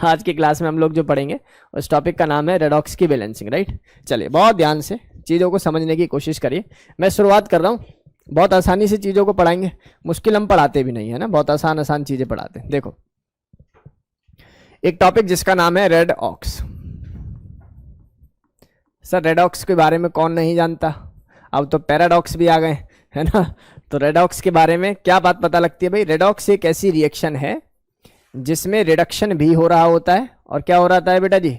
आज की क्लास में हम लोग जो पढ़ेंगे उस टॉपिक का नाम है रेडॉक्स की बैलेंसिंग, राइट। चलिए बहुत ध्यान से चीज़ों को समझने की कोशिश करिए। मैं शुरुआत कर रहा हूँ, बहुत आसानी से चीज़ों को पढ़ाएंगे, मुश्किल हम पढ़ाते भी नहीं है ना, बहुत आसान आसान चीज़ें पढ़ाते हैं। देखो एक टॉपिक जिसका नाम है रेडॉक्स। सर रेडॉक्स के बारे में कौन नहीं जानता, अब तो पैराडॉक्स भी आ गए है ना। तो रेडॉक्स के बारे में क्या बात पता लगती है भाई, रेडॉक्स एक ऐसी रिएक्शन है जिसमें रिडक्शन भी हो रहा होता है और क्या हो रहा है बेटा जी,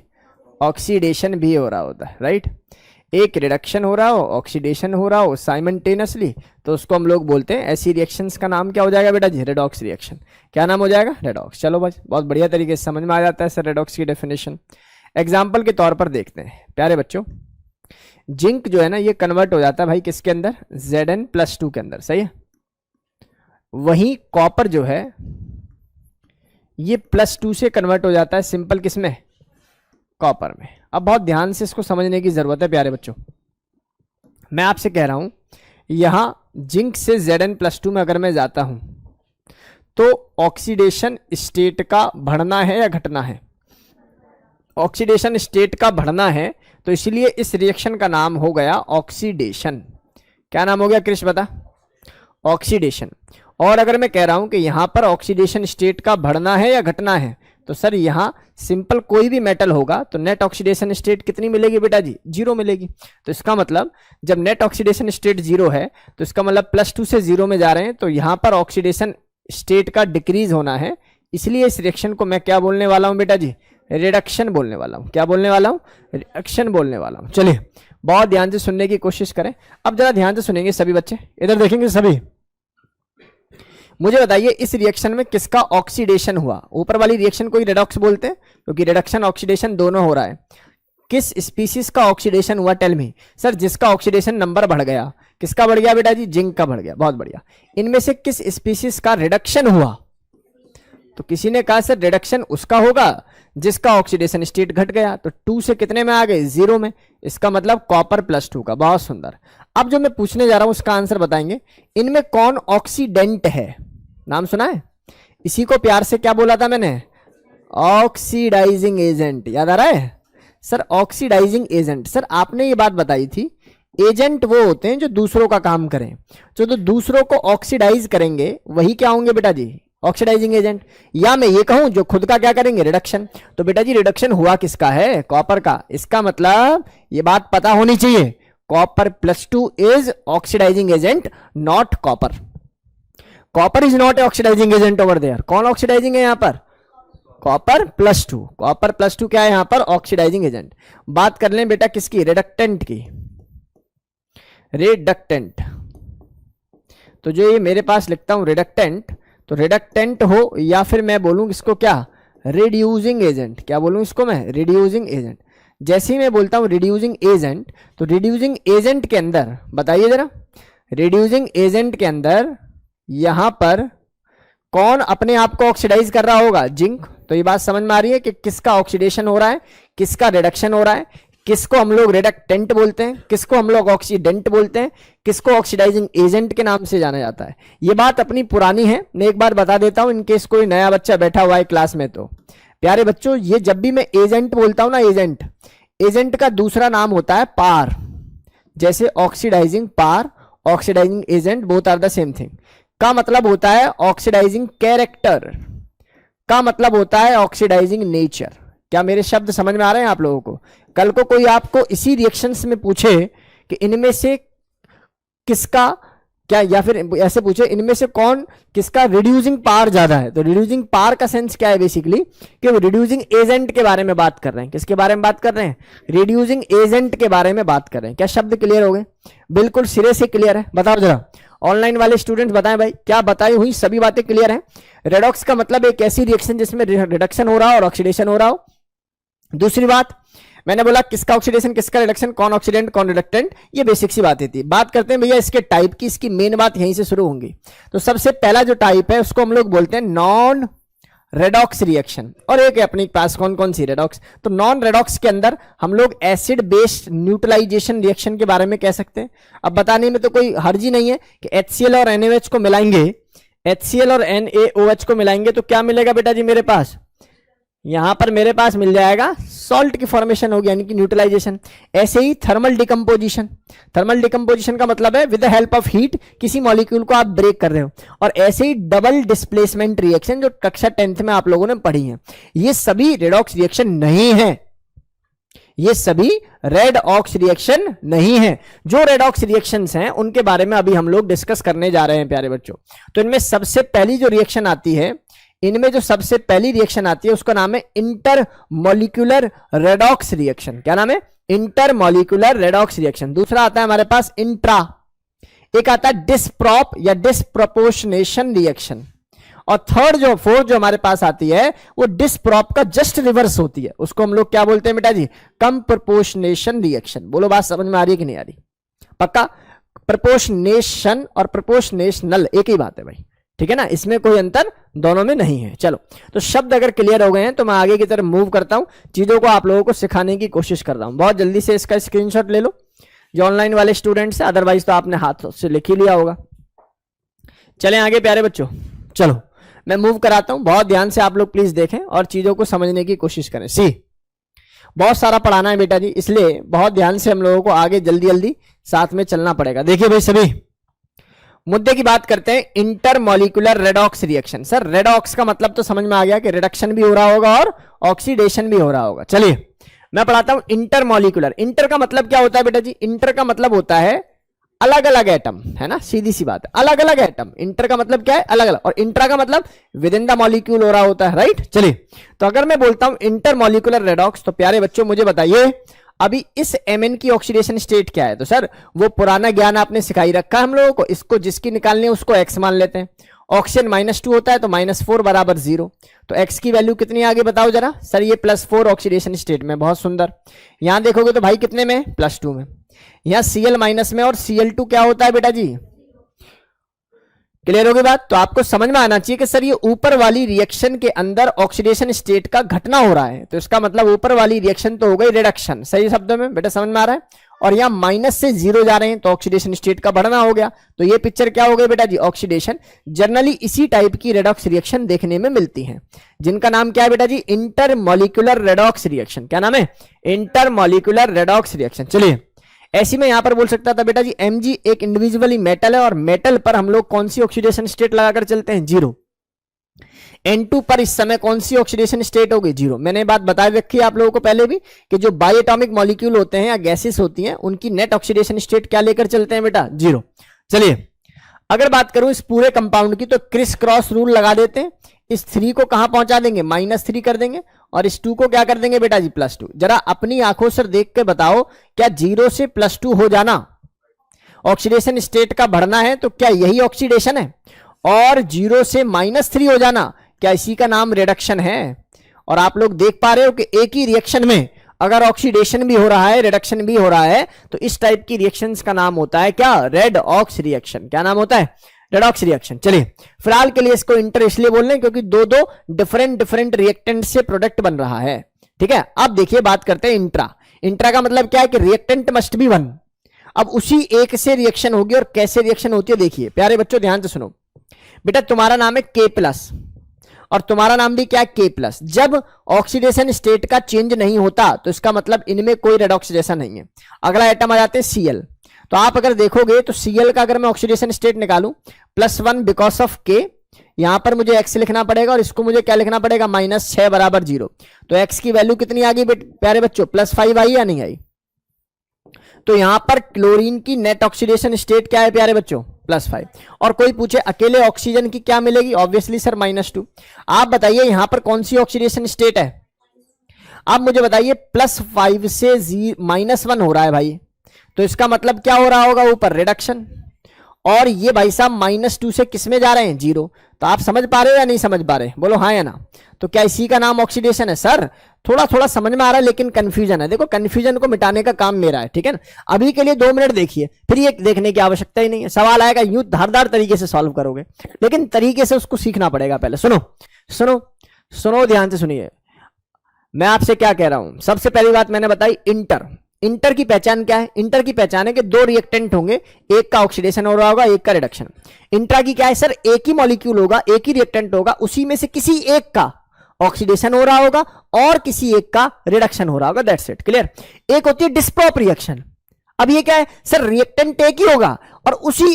ऑक्सीडेशन भी हो रहा होता है, राइट। एक रिडक्शन हो रहा हो, ऑक्सीडेशन हो रहा हो साइमल्टेनियसली, तो उसको हम लोग बोलते हैं, ऐसी रिएक्शंस का नाम क्या हो जाएगा बेटा जी, रेडॉक्स रिएक्शन। क्या नाम हो जाएगा, रेडॉक्स। चलो बस बहुत बढ़िया तरीके से समझ में आ जाता है सर रेडॉक्स की डेफिनेशन। एग्जाम्पल के तौर पर देखते हैं प्यारे बच्चों, जिंक जो है ना ये कन्वर्ट हो जाता है भाई किसके अंदर, Zn+2 के अंदर, सही है। वही कॉपर जो है ये +2 से कन्वर्ट हो जाता है सिंपल किसमें, कॉपर में। अब बहुत ध्यान से इसको समझने की जरूरत है प्यारे बच्चों। मैं आपसे कह रहा हूं यहां जिंक से Zn+2 में अगर मैं जाता हूं तो ऑक्सीडेशन स्टेट का बढ़ना है या घटना है, ऑक्सीडेशन स्टेट का बढ़ना है, तो इसलिए इस रिएक्शन का नाम हो गया ऑक्सीडेशन। क्या नाम हो गया क्रिश बता, ऑक्सीडेशन। और अगर मैं कह रहा हूं कि यहां पर ऑक्सीडेशन स्टेट का बढ़ना है या घटना है, तो सर यहां सिंपल कोई भी मेटल होगा तो नेट ऑक्सीडेशन स्टेट कितनी मिलेगी बेटा जी, 0 मिलेगी। तो इसका मतलब जब नेट ऑक्सीडेशन स्टेट 0 है तो इसका मतलब +2 से 0 में जा रहे हैं, तो यहां पर ऑक्सीडेशन स्टेट का डिक्रीज होना है, इसलिए इस रिएक्शन को मैं क्या बोलने वाला हूं बेटा जी, रिडक्शन बोलने वाला हूं। क्या बोलने वाला हूं, रिडक्शन बोलने वाला हूं। चलिए बहुत ध्यान से सुनने की कोशिश करें। अब जरा ध्यान से सुनेंगे सभी बच्चे, इधर देखेंगे सभी। मुझे बताइए इस रिएक्शन में किसका ऑक्सीडेशन हुआ, ऊपर वाली रिएक्शन को ही रेडॉक्स बोलते हैं क्योंकि रिडक्शन ऑक्सीडेशन दोनों हो रहा है। किस स्पीसीज का ऑक्सीडेशन हुआ, टेल मी। सर जिसका ऑक्सीडेशन नंबर बढ़ गया, किसका बढ़ गया बेटा जी, जिंक का बढ़ गया, बहुत बढ़िया। इनमें से किस स्पीसीज का रिडक्शन हुआ, तो किसी ने कहा सर रिडक्शन उसका होगा जिसका ऑक्सीडेशन स्टेट घट गया, तो 2 से कितने में आ गए, 0 में, इसका मतलब कॉपर +2 का। बहुत सुंदर। अब जो मैं पूछने जा रहा हूं उसका आंसर बताएंगे, इनमें कौन ऑक्सीडेंट है, नाम सुना है, इसी को प्यार से क्या बोला था मैंने, ऑक्सीडाइजिंग एजेंट। याद आ रहा है सर, ऑक्सीडाइजिंग एजेंट। सर आपने ये बात बताई थी एजेंट वो होते हैं जो दूसरों का काम करें, जो दूसरों को ऑक्सीडाइज करेंगे वही क्या होंगे बेटा जी, ऑक्सीडाइजिंग एजेंट। या मैं ये कहूं जो खुद का क्या करेंगे, रिडक्शन। तो बेटा जी रिडक्शन हुआ किसका है, कॉपर का। इसका मतलब ये बात पता होनी चाहिए, copper +2 is oxidising agent, not copper. Copper is not oxidising agent over there. कौन ऑक्सीडाइजिंग है यहां पर, कॉपर +2। कॉपर +2 क्या है यहां पर, ऑक्सीडाइजिंग एजेंट। बात कर लें बेटा किसकी, रिडक्टेंट की, रिडक्टेंट। तो जो ये मेरे पास लिखता हूं रिडक्टेंट, तो रिडक्टेंट हो या फिर मैं बोलूं इसको क्या, रिड्यूसिंग एजेंट। क्या बोलूं इसको मैं, रिड्यूसिंग एजेंट। जैसे ही मैं बोलता हूं रिड्यूसिंग एजेंट, तो रिड्यूसिंग एजेंट के अंदर बताइए जरा, रिड्यूसिंग एजेंट के अंदर यहां पर कौन अपने आप को ऑक्सीडाइज कर रहा होगा, जिंक। तो ये बात समझ में आ रही है कि किसका ऑक्सीडेशन हो रहा है, किसका रिडक्शन हो रहा है, किसको हम लोग रिडक्टेंट बोलते हैं, किसको हम लोग ऑक्सीडेंट बोलते हैं, किसको ऑक्सीडाइजिंग एजेंट के नाम से जाना जाता है। ये बात अपनी पुरानी है, मैं एक बार बता देता हूं इनकेस कोई नया बच्चा बैठा हुआ है क्लास में। तो प्यारे बच्चों ये जब भी मैं एजेंट बोलता हूं ना, एजेंट, एजेंट का दूसरा नाम होता है पार। जैसे oxidising power, oxidising agent, both are the same thing. का मतलब होता है ऑक्सीडाइजिंग कैरेक्टर, का मतलब होता है ऑक्सीडाइजिंग नेचर। क्या मेरे शब्द समझ में आ रहे हैं आप लोगों को। कल को कोई आपको इसी रिएक्शंस में पूछे कि इनमें से किसका क्या, या फिर ऐसे पूछे इनमें से कौन किसका रिड्यूसिंग पावर ज्यादा है, तो रिड्यूसिंग पावर का सेंस क्या है बेसिकली, कि वो रिड्यूसिंग एजेंट के बारे में बात कर रहे हैं। किसके बारे में बात कर रहे हैं, रिड्यूसिंग एजेंट के बारे में बात कर रहे हैं। क्या शब्द क्लियर हो गए, बिल्कुल सिरे से क्लियर है। बताओ जरा ऑनलाइन वाले स्टूडेंट्स बताएं भाई, क्या बताई हुई सभी बातें क्लियर हैं। रेडॉक्स का मतलब एक ऐसी रिएक्शन जिसमें रिडक्शन हो रहा हो और ऑक्सीडेशन हो रहा हो। दूसरी बात मैंने बोला किसका ऑक्सीडेशन किसका रिडक्शन, कौन ऑक्सीडेंट कौन रिडक्टेंट, ये बेसिक सी बातें थी। बात करते हैं भैया इसके टाइप की, इसकी मेन बात यहीं से शुरू होंगी। तो सबसे पहला जो टाइप है उसको हम लोग बोलते हैं नॉन रेडॉक्स रिएक्शन, और एक है अपने पास कौन कौन सी, रेडॉक्स। तो नॉन रेडॉक्स के अंदर हम लोग एसिड बेस्ड न्यूट्रलाइजेशन रिएक्शन के बारे में कह सकते हैं। अब बताने में तो कोई हर्ज ही नहीं है कि HCl और NaOH को मिलाएंगे, HCl और NaOH को मिलाएंगे तो क्या मिलेगा बेटा जी मेरे पास, यहां पर मेरे पास मिल जाएगा सॉल्ट की फॉर्मेशन होगी, यानी कि न्यूट्रलाइजेशन। ऐसे ही थर्मल डिकम्पोजिशन, थर्मल डिकम्पोजिशन का मतलब है with the help of heat किसी मॉलिक्यूल को आप ब्रेक कर रहे हो। और ऐसे ही डबल डिस्प्लेसमेंट रिएक्शन जो कक्षा 10th में आप लोगों ने पढ़ी है, ये सभी रेडॉक्स रिएक्शन नहीं है, ये सभी रेडॉक्स रिएक्शन नहीं है। जो रेडॉक्स रिएक्शंस हैं उनके बारे में अभी हम लोग डिस्कस करने जा रहे हैं प्यारे बच्चों। तो इनमें सबसे पहली जो रिएक्शन आती है, इनमें जो सबसे पहली रिएक्शन आती है उसका नाम है इंटरमॉलिक्यूलर रेडॉक्स रिएक्शन। क्या नाम है? Intermolecular redox reaction. दूसरा आता है हमारे पास इंट्रा, एक आता है डिस्प्रॉप या डिस्प्रोपोर्शनेशन रिएक्शन। और फोर्थ जो हमारे पास आती है वो डिस्प्रॉप का जस्ट रिवर्स होती है, उसको हम लोग क्या बोलते हैं बेटा जी? कम प्रोपोर्शनेशन रिएक्शन। बोलो बात समझ में आ रही है कि नहीं आ रही? पक्का? प्रोपोर्शनेशन और प्रोपोर्शनेशनल एक ही बात है भाई, ठीक है ना, इसमें कोई अंतर दोनों में नहीं है। चलो, तो शब्द अगर क्लियर हो गए हैं तो मैं आगे की तरफ मूव करता हूं, चीजों को आप लोगों को सिखाने की कोशिश कर रहा हूं। बहुत जल्दी से इसका स्क्रीनशॉट ले लो जो ऑनलाइन वाले स्टूडेंट्स है, अदरवाइज तो आपने हाथ से लिख ही लिया होगा। चलें आगे प्यारे बच्चों, चलो मैं मूव कराता हूं, बहुत ध्यान से आप लोग प्लीज देखें और चीजों को समझने की कोशिश करें। सी, बहुत सारा पढ़ाना है बेटा जी, इसलिए बहुत ध्यान से हम लोगों को आगे जल्दी जल्दी साथ में चलना पड़ेगा। देखिए भाई, सभी मुद्दे की बात करते हैं, intermolecular redox reaction. Sir redox का मतलब तो समझ में आ गया कि रिडक्शन भी हो रहा होगा और ऑक्सीडेशन भी हो रहा होगा। चलिए मैं पढ़ाता हूं इंटरमॉलिक्यूलर। इंटर का मतलब क्या होता है बेटा जी? इंटर का मतलब होता है अलग अलग एटम, है ना, सीधी सी बात है, अलग अलग एटम। इंटर का मतलब क्या है? अलग अलग। और इंट्रा का मतलब विद इन द मॉलिक्यूल हो रहा होता है, राइट। चलिए, तो अगर मैं बोलता हूं इंटरमॉलिक्यूलर रेडॉक्स, तो प्यारे बच्चों मुझे बताइए अभी इस Mn की ऑक्सीडेशन स्टेट क्या है? तो सर वो पुराना ज्ञान आपने सिखाई रखा है हम लोगों को, इसको जिसकी निकालनी है उसको x मान लेते हैं। ऑक्सीजन -2 होता है तो -4 बराबर 0, तो x की वैल्यू कितनी आगे बताओ जरा। सर ये +4 ऑक्सीडेशन स्टेट में, बहुत सुंदर। यहां देखोगे तो भाई कितने में? +2 में। यहां Cl- में और Cl2 क्या होता है बेटा जी? क्लियर होगी बात? तो आपको समझ में आना चाहिए कि सर ये ऊपर वाली रिएक्शन के अंदर ऑक्सीडेशन स्टेट का घटना हो रहा है, तो इसका मतलब ऊपर वाली रिएक्शन तो हो गई रिडक्शन। सही शब्दों में बेटा समझ में आ रहा है? और यहाँ माइनस से 0 जा रहे हैं तो ऑक्सीडेशन स्टेट का बढ़ना हो गया। तो ये पिक्चर क्या हो गई बेटा जी? ऑक्सीडेशन। जनरली इसी टाइप की रेडॉक्स रिएक्शन देखने में मिलती है, जिनका नाम क्या है बेटा जी? Intermolecular redox reaction. क्या नाम है? Intermolecular redox reaction. चलिए, ऐसी में यहां पर बोल सकता था बेटा जी Mg एक इंडिविजुअली मेटल है और मेटल पर हम लोग कौन सी ऑक्सीडेशन स्टेट लगाकर चलते हैं? 0। N2 पर इस समय कौन सी ऑक्सीडेशन स्टेट होगी? 0। मैंने बात बता रखी है आप लोगों को पहले भी कि जो बायोएटॉमिक मॉलिक्यूल होते हैं या गैसेस होती हैं उनकी नेट ऑक्सीडेशन स्टेट क्या लेकर चलते हैं बेटा? 0। चलिए, अगर बात करूं इस पूरे कंपाउंड की तो क्रिस क्रॉस रूल लगा देते हैं। इस 3 को कहां पहुंचा देंगे? -3 कर देंगे, और इस 2 को क्या कर देंगे बेटा जी? +2। जरा अपनी आंखों से देख के बताओ, क्या 0 से +2 हो जाना ऑक्सीडेशन स्टेट का बढ़ना है? तो क्या यही ऑक्सीडेशन है? और 0 से -3 हो जाना, क्या इसी का नाम रिडक्शन है? और आप लोग देख पा रहे हो कि एक ही रिएक्शन में अगर ऑक्सीडेशन भी हो रहा है, रिडक्शन भी हो रहा है, तो इस टाइप की रिएक्शंस का नाम होता है क्या? Redox reaction. क्या नाम होता है? Redox reaction. चलिए, फिलहाल के लिए इसको इंटर इसलिए बोल रहे हैं क्योंकि दो डिफरेंट रिएक्टेंट से प्रोडक्ट बन रहा है, ठीक है। अब देखिए बात करते हैं इंट्रा। इंट्रा का मतलब क्या है कि रिएक्टेंट मस्ट बी 1। अब उसी एक से रिएक्शन होगी, और कैसे रिएक्शन होती है देखिए प्यारे बच्चों, ध्यान से सुनो बेटा। तुम्हारा नाम है K+ और तुम्हारा नाम भी क्या है? K+। जब ऑक्सीडेशन स्टेट का चेंज नहीं होता तो इसका मतलब इनमें कोई रेडॉक्स जैसा नहीं है। अगला आइटम आ जाते हैं Cl। तो आप अगर देखोगे तो Cl का अगर मैं ऑक्सीडेशन स्टेट निकालूं, +1 बिकॉज ऑफ K, यहां पर मुझे x लिखना पड़ेगा और इसको मुझे क्या लिखना पड़ेगा? -6 बराबर 0। तो x की वैल्यू कितनी आ गई प्यारे बच्चों? +5 आई या नहीं आई? तो यहां पर क्लोरीन की नेट ऑक्सीडेशन स्टेट क्या है प्यारे बच्चों? +5। और कोई पूछे अकेले ऑक्सीजन की क्या मिलेगी? Obviously sir -2। आप बताइए यहां पर कौन सी ऑक्सीडेशन स्टेट है? आप मुझे बताइए, +5 से -1 हो रहा है भाई, तो इसका मतलब क्या हो रहा होगा? ऊपर रिडक्शन। और ये भाई साहब -2 से किस में जा रहे हैं? 0। तो आप समझ पा रहे हो या नहीं समझ पा रहे? बोलो हाँ या ना। तो क्या इसी का नाम ऑक्सीडेशन है? सर थोड़ा समझ में आ रहा है लेकिन कंफ्यूजन है। देखो कंफ्यूजन को मिटाने का काम मेरा है, ठीक है ना। अभी के लिए 2 मिनट देखिए, फिर ये देखने की आवश्यकता ही नहीं है। सवाल आएगा यूं धारदार तरीके से सॉल्व करोगे, लेकिन तरीके से उसको सीखना पड़ेगा पहले। सुनो ध्यान से सुनिए, मैं आपसे क्या कह रहा हूं। सबसे पहली बात मैंने बताई इंटर की पहचान क्या है? इंटर की पहचान है कि 2 रिएक्टेंट होंगे, एक का ऑक्सीडेशन हो रहा होगा, एक का रिडक्शन। इंट्रा की क्या है सर? एक ही मॉलिक्यूल होगा, एक ही रिएक्टेंट होगा, उसी में से किसी एक का ऑक्सीडेशन हो रहा होगा और किसी एक का रिडक्शन हो रहा होगा, दैट्स इट, क्लियर। एक होती है डिस्प्रॉप रिएक्शन। अब ये क्या है सर, रिएक्टेंट एक ही होगा और उसी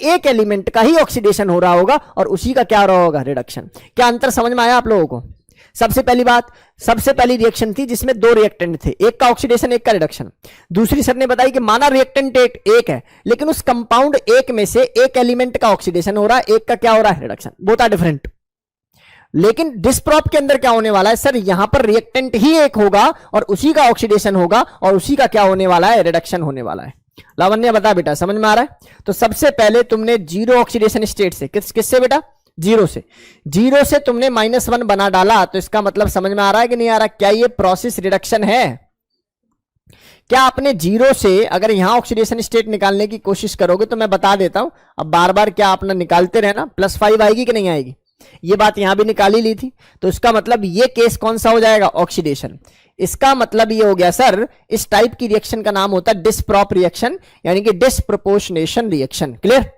एक एलिमेंट का ही ऑक्सीडेशन हो रहा होगा और उसी का क्या हो रहा होगा, रिडक्शन। क्या अंतर समझ में आया आप लोगों को? सबसे पहली रिएक्शन थी जिसमें दो रिएक्टेंट थे, एक का ऑक्सीडेशन एक का रिडक्शन। दूसरी सर ने बताई कि माना रिएक्टेंट एक है लेकिन उस कंपाउंड एक में से एक एलिमेंट का ऑक्सीडेशन हो रहा है, एक का क्या हो रहा है, रिडक्शन, बोथ आर डिफरेंट। लेकिन डिस्प्रॉप के अंदर क्या होने वाला है सर, यहां पर रिएक्टेंट ही एक होगा और उसी का ऑक्सीडेशन होगा और उसी का क्या होने वाला है, रिडक्शन होने वाला है। लावण्य बता बेटा, समझ में आ रहा है? तो सबसे पहले तुमने जीरो ऑक्सीडेशन स्टेट से किससे बेटा, जीरो से तुमने -1 बना डाला, तो इसका मतलब समझ में आ रहा है कि नहीं आ रहा? क्या ये प्रोसेस रिडक्शन है? क्या आपने जीरो से अगर यहां ऑक्सीडेशन स्टेट निकालने की कोशिश करोगे तो मैं बता देता हूं, अब बार बार क्या अपना निकालते रहना, +5 आएगी कि नहीं आएगी? ये बात यहां भी निकाली ली थी, तो इसका मतलब ये केस कौन सा हो जाएगा, ऑक्सीडेशन। इसका मतलब ये हो गया सर, इस टाइप की रिएक्शन का नाम होता है डिस्प्रॉप रिएक्शन, यानी कि डिस्प्रपोर्शनेशन रिएक्शन, क्लियर।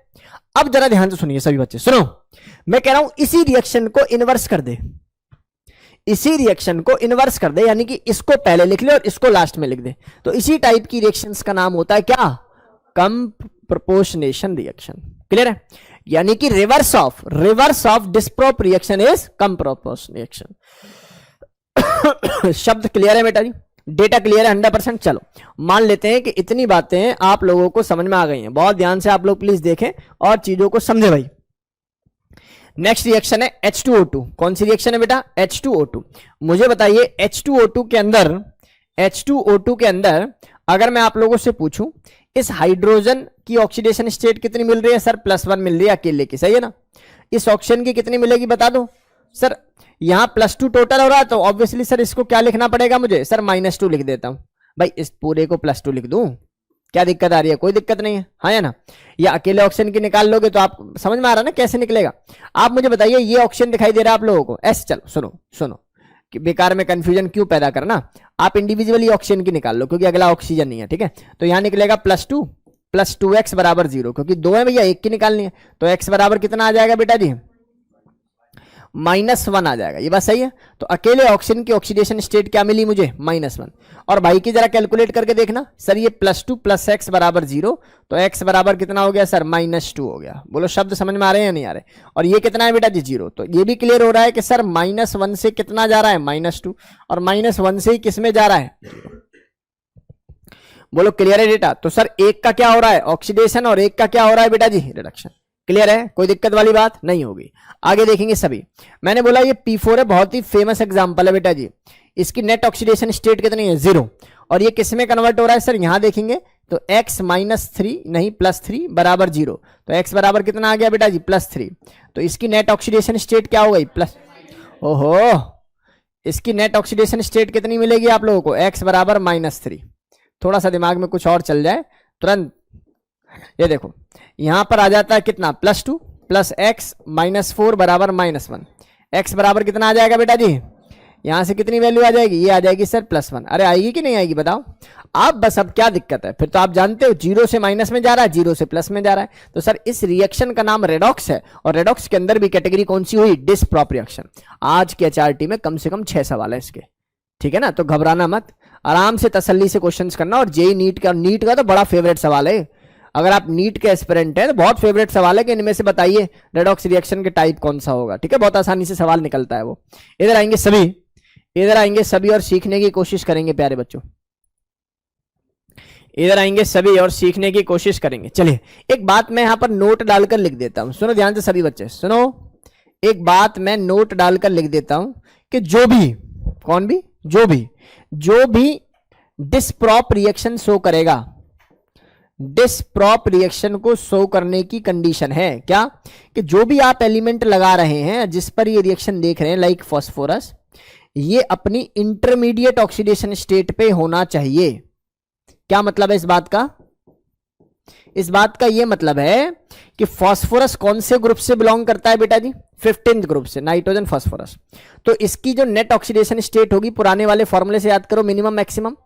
अब जरा ध्यान से सुनिए सभी बच्चे, सुनो, मैं कह रहा हूं इसी रिएक्शन को इन्वर्स कर दे, यानी कि इसको पहले लिख ले और इसको लास्ट में लिख दे। तो इसी टाइप की रिएक्शंस का नाम होता है क्या, कम प्रोपोर्शनेशन रिएक्शन, क्लियर है। यानी कि reverse of डिस्प्रॉप reaction is come proportion reaction. शब्द क्लियर है बेटा जी, डेटा क्लियर है 100%। चलो मान लेते हैं कि इतनी बातें आप लोगों को समझ में आ गई हैं। बहुत ध्यान से आप लोग प्लीज देखें और चीजों को समझे भाई। नेक्स्ट रिएक्शन है H2O2। कौन सी रिएक्शन है बेटा, H2O2। मुझे बताइए H2O2 के अंदर अगर मैं आप लोगों से पूछूं इस हाइड्रोजन की ऑक्सीडेशन स्टेट कितनी मिल रही है सर, +1 मिल रही है अकेले की, सही है ना। इस ऑक्सीजन की कितनी मिलेगी बता दो सर, यहां +2 टोटल हो रहा है, तो ऑब्वियसली सर इसको क्या लिखना पड़ेगा मुझे, सर -2 लिख देता हूं भाई, इस पूरे को +2 लिख दूं, क्या दिक्कत आ रही है, कोई दिक्कत नहीं है, हाँ या ना। या अकेले ऑक्सीजन की निकाल लोगे तो आप समझ में आ रहा है ना कैसे निकलेगा। आप मुझे बताइए ये ऑक्सीजन दिखाई दे रहा है आप लोगों को ऐसे, चलो सुनो कि बेकार में कंफ्यूजन क्यों पैदा करना, आप इंडिविजुअली ऑक्सीजन की निकाल लो क्योंकि अगला ऑक्सीजन नहीं है, ठीक है। तो यहां निकलेगा +2 + 2x = 0, क्योंकि 2 है भैया, एक की निकालनी है, तो x बराबर कितना आ जाएगा बेटा जी, -1 आ जाएगा। ये बात सही है। तो अकेले ऑक्सीजन की ऑक्सीडेशन स्टेट क्या मिली मुझे, -1। और भाई की जरा कैलकुलेट करके देखना सर, ये +2 + x = 0, तो x बराबर कितना हो गया सर, -2 हो गया। बोलो शब्द समझ में आ रहे हैं या नहीं आ रहे? और ये कितना है बेटा जी, 0। तो ये भी क्लियर हो रहा है कि सर -1 से कितना जा रहा है, -2, और -1 से ही किस में जा रहा है, 0। बोलो क्लियर है डेटा। तो सर एक का क्या हो रहा है, ऑक्सीडेशन, और एक का क्या हो रहा है बेटा जी, रिडक्शन। क्लियर है, कोई दिक्कत वाली बात नहीं होगी। आगे देखेंगे सभी। मैंने बोला ये P4 है, बहुत ही फेमस एग्जांपल है बेटा जी। इसकी नेट ऑक्सीडेशन स्टेट कितनी है, 0। और ये किस में कन्वर्ट हो रहा है सर, यहां देखेंगे तो x -3 नहीं +3 = 0, तो x बराबर कितना आ गया बेटा जी, +3। तो इसकी नेट ऑक्सीडेशन स्टेट क्या हो गई, ओहो, इसकी नेट ऑक्सीडेशन स्टेट कितनी मिलेगी आप लोगों को, x बराबर -3। थोड़ा सा दिमाग में कुछ और चल जाए तुरंत, ये देखो यहां पर आ जाता है कितना, +2 + x -4 = -1। x बराबर कितना आ जाएगा बेटा जी, यहां से कितनी वैल्यू आ जाएगी, ये आ जाएगी सर +1। अरे आएगी कि नहीं आएगी बताओ आप, बस अब क्या दिक्कत है, फिर तो आप जानते हो 0 से माइनस में जा रहा है, 0 से प्लस में जा रहा है। तो सर इस रिएक्शन का नाम रेडॉक्स है, और रेडॉक्स के अंदर भी कैटेगरी कौन सी हुई, डिसप्रॉप रिएक्शन। आज के HRT में कम से कम 6 सवाल है इसके, ठीक है ना। तो घबराना मत, आराम से तसल्ली से क्वेश्चंस करना। और जेई नीट का तो बड़ा फेवरेट सवाल है, अगर आप नीट के एस्पिरेंट हैं तो बहुत फेवरेट सवाल है कि इनमें से बताइए रेडॉक्स रिएक्शन के टाइप कौन सा होगा, ठीक है। बहुत आसानी से सवाल निकलता है वो। इधर आएंगे सभी और सीखने की कोशिश करेंगे प्यारे बच्चों, इधर आएंगे सभी और सीखने की कोशिश करेंगे। चलिए एक बात मैं यहां पर नोट डालकर लिख देता हूं, सुनो ध्यान से सभी बच्चे सुनो। एक बात मैं नोट डालकर लिख देता हूं कि जो भी डिसप्रॉप रिएक्शन शो करेगा, डिसप्रॉप रिएक्शन को शो करने की कंडीशन है क्या, कि जो भी आप एलिमेंट लगा रहे हैं जिस पर ये रिएक्शन देख रहे हैं, लाइक फास्फोरस, ये अपनी इंटरमीडिएट ऑक्सीडेशन स्टेट पे होना चाहिए। क्या मतलब है इस बात का, इस बात का ये मतलब है कि फास्फोरस कौन से ग्रुप से बिलोंग करता है बेटा जी, 15th ग्रुप से, नाइट्रोजन फास्फोरस। तो इसकी जो नेट ऑक्सीडेशन स्टेट होगी, पुराने वाले फॉर्मूले से याद करो, मिनिमम मैक्सिमम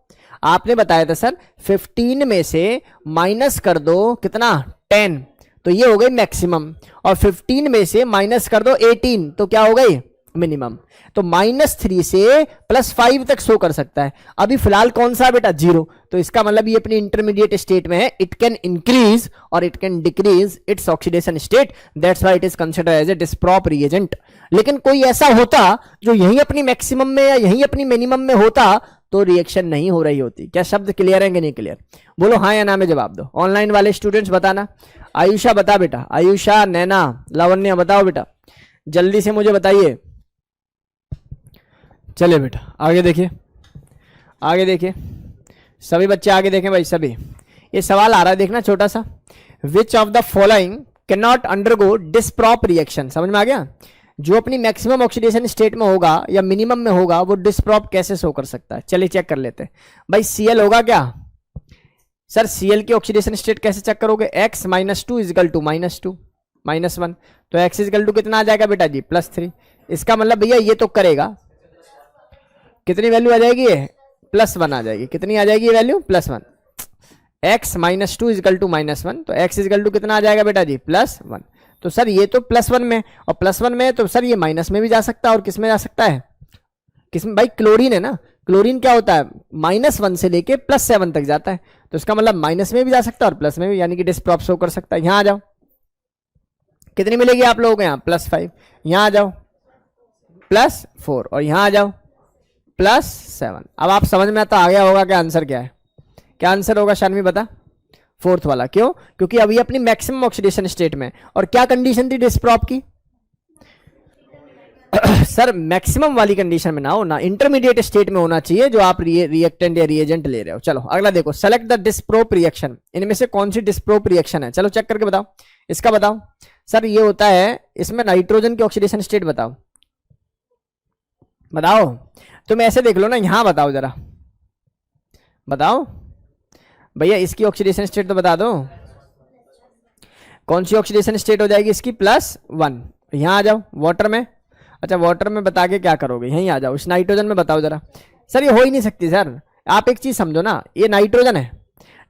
आपने बताया था सर 15 में से माइनस कर दो कितना, 10, तो ये हो गई मैक्सिमम। और 15 में से माइनस कर दो 18, तो क्या हो गई मिनिमम। तो -3 से +5 तक शो कर सकता है। अभी फिलहाल कौन सा बेटा 0, तो इसका मतलब ये अपनी इंटरमीडिएट स्टेट में है। इट कैन इंक्रीज और it can decrease its oxidation state, that's why it is considered as a disprop reagent. लेकिन कोई ऐसा होता जो यही अपनी मैक्सिमम में या यही अपनी मिनिमम में होता तो रिएक्शन नहीं हो रही होती। क्या शब्द क्लियर है कि नहीं क्लियर? बोलो हाँ या ना में जवाब दो। ऑनलाइन वाले स्टूडेंट्स बताना। आयुषा बता बेटा, आयुषा, नैना, लावण्य बताओ बेटा, जल्दी से मुझे बताइए। चलिए बेटा आगे देखिए, आगे देखिए, सभी बच्चे आगे देखें भाई सभी। ये सवाल आ रहा है देखना छोटा सा, which of the following can not undergo डिस्प्रॉप reaction. समझ में आ गया? जो अपनी मैक्सिमम ऑक्सीडेशन स्टेट में होगा या मिनिमम में होगा वो डिस्प्रॉप कैसे शो कर सकता है। चलिए चेक कर लेते हैं भाई। Cl होगा क्या सर? Cl की ऑक्सीडेशन स्टेट कैसे चेक करोगे? x - 2 = -2 -1, तो x = कितना आ जाएगा बेटा जी? +3। इसका मतलब भैया ये तो करेगा, कितनी वैल्यू आ जाएगी? ये +1 आ जाएगी। कितनी आ जाएगी ये वैल्यू? +1। x - 2 = -1, तो x = कितना आ जाएगा बेटा जी? +1। तो सर ये तो +1 में, और +1 में तो सर ये माइनस में भी जा सकता है। और किस में जा सकता है? किसमें भाई? क्लोरीन है ना। क्लोरीन क्या होता है? -1 से लेके +7 तक जाता है। तो इसका मतलब माइनस में भी जा सकता है और प्लस में भी, यानी कि डिस्प्रॉप शो कर सकता है। यहां आ जाओ, कितनी मिलेगी आप लोगों को? यहाँ +5। यहां आ जाओ +4, और यहां आ जाओ +7। अब आप समझ में आता आ गया होगा क्या आंसर क्या है? क्या आंसर होगा शानवी बता? 4th वाला। क्यों? क्योंकि अभी अपनी मैक्सिमम ऑक्सीडेशन स्टेट में। और क्या कंडीशन थी डिस्प्रॉप की? सर मैक्सिमम वाली कंडीशन में ना हो ना, इंटरमीडिएट स्टेट में होना चाहिए जो आप रिएक्टेंट या रिएजेंट ले रहे हो। चलो अगला देखो, सेलेक्ट द डिस्प्रोप रिएक्शन। इनमें से कौन सी डिस्प्रोप रिएक्शन है? चलो चेक करके बताओ। इसका बताओ सर। ये होता है, इसमें नाइट्रोजन की ऑक्सीडेशन स्टेट बताओ, बताओ। तुम ऐसे देख लो ना, यहां बताओ जरा, बताओ भैया इसकी ऑक्सीडेशन स्टेट तो बता दो। कौन सी ऑक्सीडेशन स्टेट हो जाएगी इसकी? +1। यहां आ जाओ वाटर में। अच्छा वाटर में बता के क्या करोगे? यहीं आ जाओ, इस नाइट्रोजन में बताओ जरा। सर ये हो ही नहीं सकती सर। आप एक चीज समझो ना, ये नाइट्रोजन है,